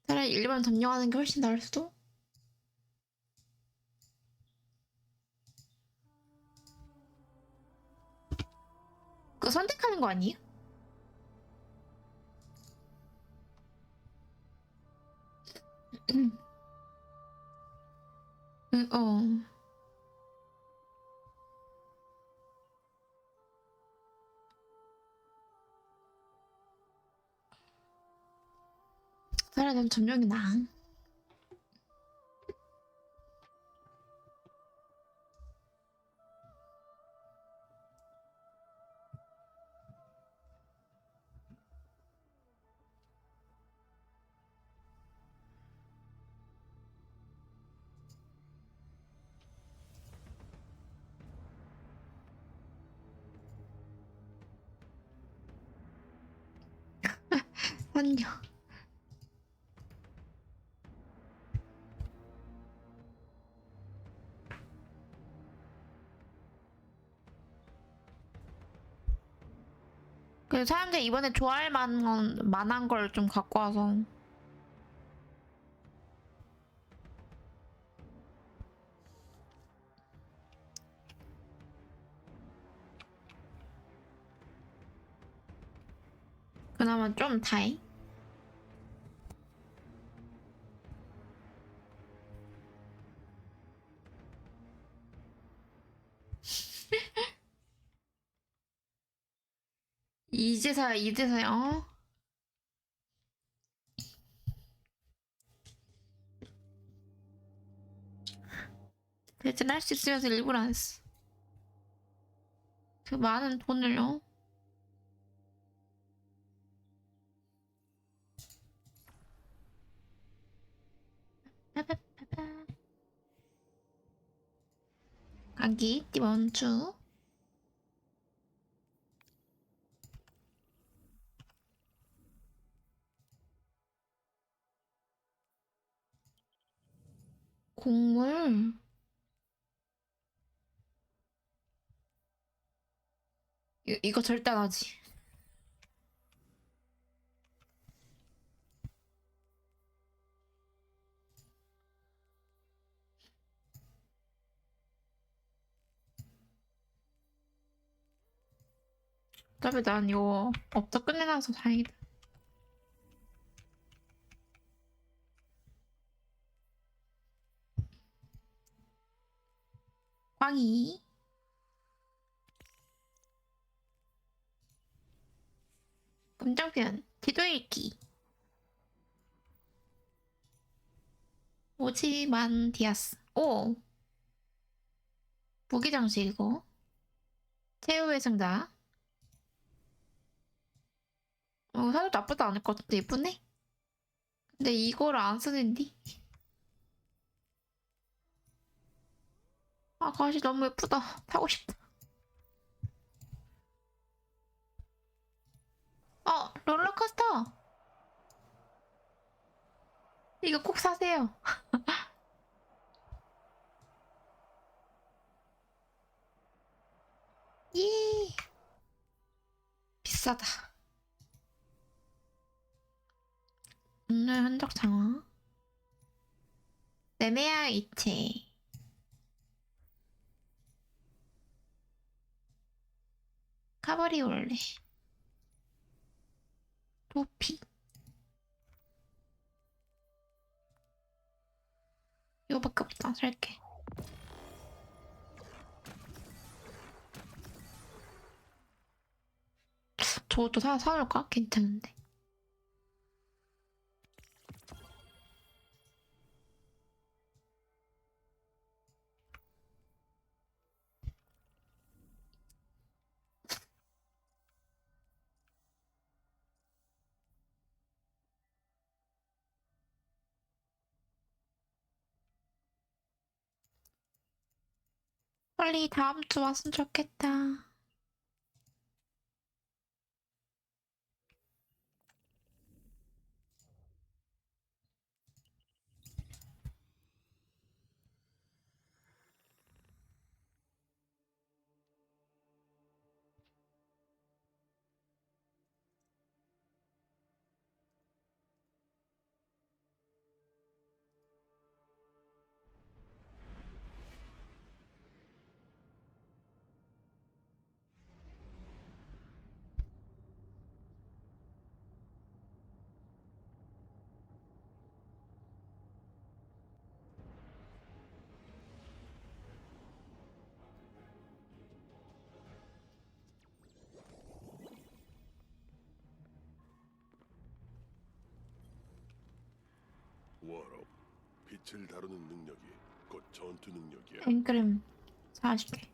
Speaker 1: 차라리 일반 점령하는 게 훨씬 나을 수도? 그거 선택하는 거 아니에요? 어. 차라리 난 점령이 나아. 선녀. 그 사람들이 이번에 좋아할 만한 걸 좀 갖고 와서. 그나마 좀 다행. 이제서야, 어? 대신 할 수 있으면서 일부러 안 했어. 그 많은 돈을요. 가기 이번 주. 곡물. 이거 절대 안 하지. 어차피 난 이거 업적 끝내놔서 다행이다. 광희. 금장편. 지도 읽기. 오지만 디아스. 오. 무기 장식 이거. 최후의 승자. 사실 나쁘지 않을 것 같은데 예쁘네? 근데 이거를 안 쓰는디? 아 가시 너무 예쁘다. 타고 싶다. 롤러코스터! 이거 꼭 사세요. 예. 비싸다. 오늘 흔적 장화. 매매할 이체. 카브리올레. 도피. 이거밖에 없다. 살게. 저것도 사놓을까? 괜찮은데. 빨리 다음 주 왔으면 좋겠다.
Speaker 7: 워럭, 빛을 다루는 능력이 곧 전투 능력이야.
Speaker 1: 앵그램 40개.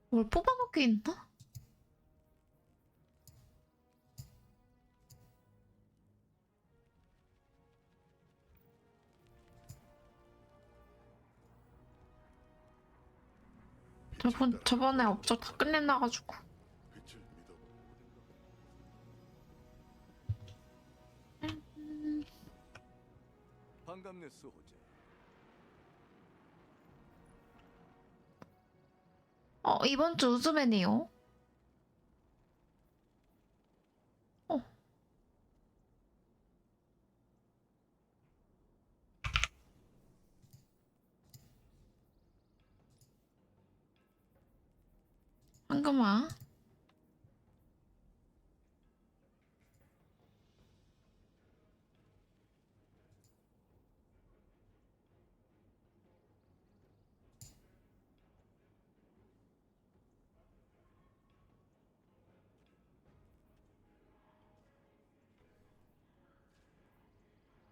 Speaker 1: 뭘 뽑아놓게 있나? 저번에 업적 다 끝내놔가지고.
Speaker 7: 빛을 믿어.
Speaker 8: 반갑네 수호자.
Speaker 1: 이번 주 우즈매네요. 황금아.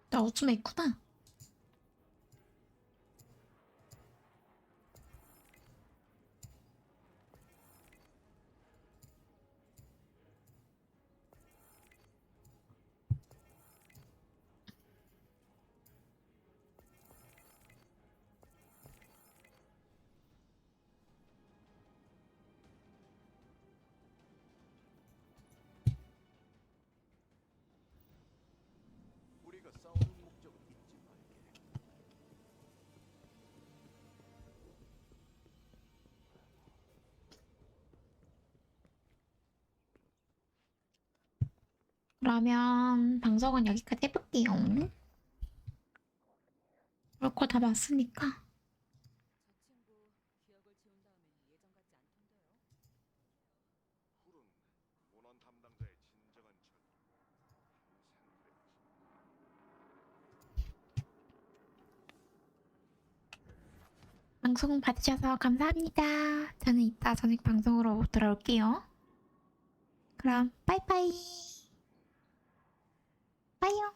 Speaker 1: 나 우즈매 있구나.
Speaker 8: 우리가 싸우는 목적은 잊지 말게.
Speaker 1: 그러면 방송은 여기까지 해볼게요. 그리고 거 다 봤으니까.
Speaker 7: 문헌 담당자의 진정한
Speaker 1: 방송 봐주셔서 감사합니다. 저는 이따 저녁 방송으로 돌아올게요. 그럼 빠이빠이. 빠이용.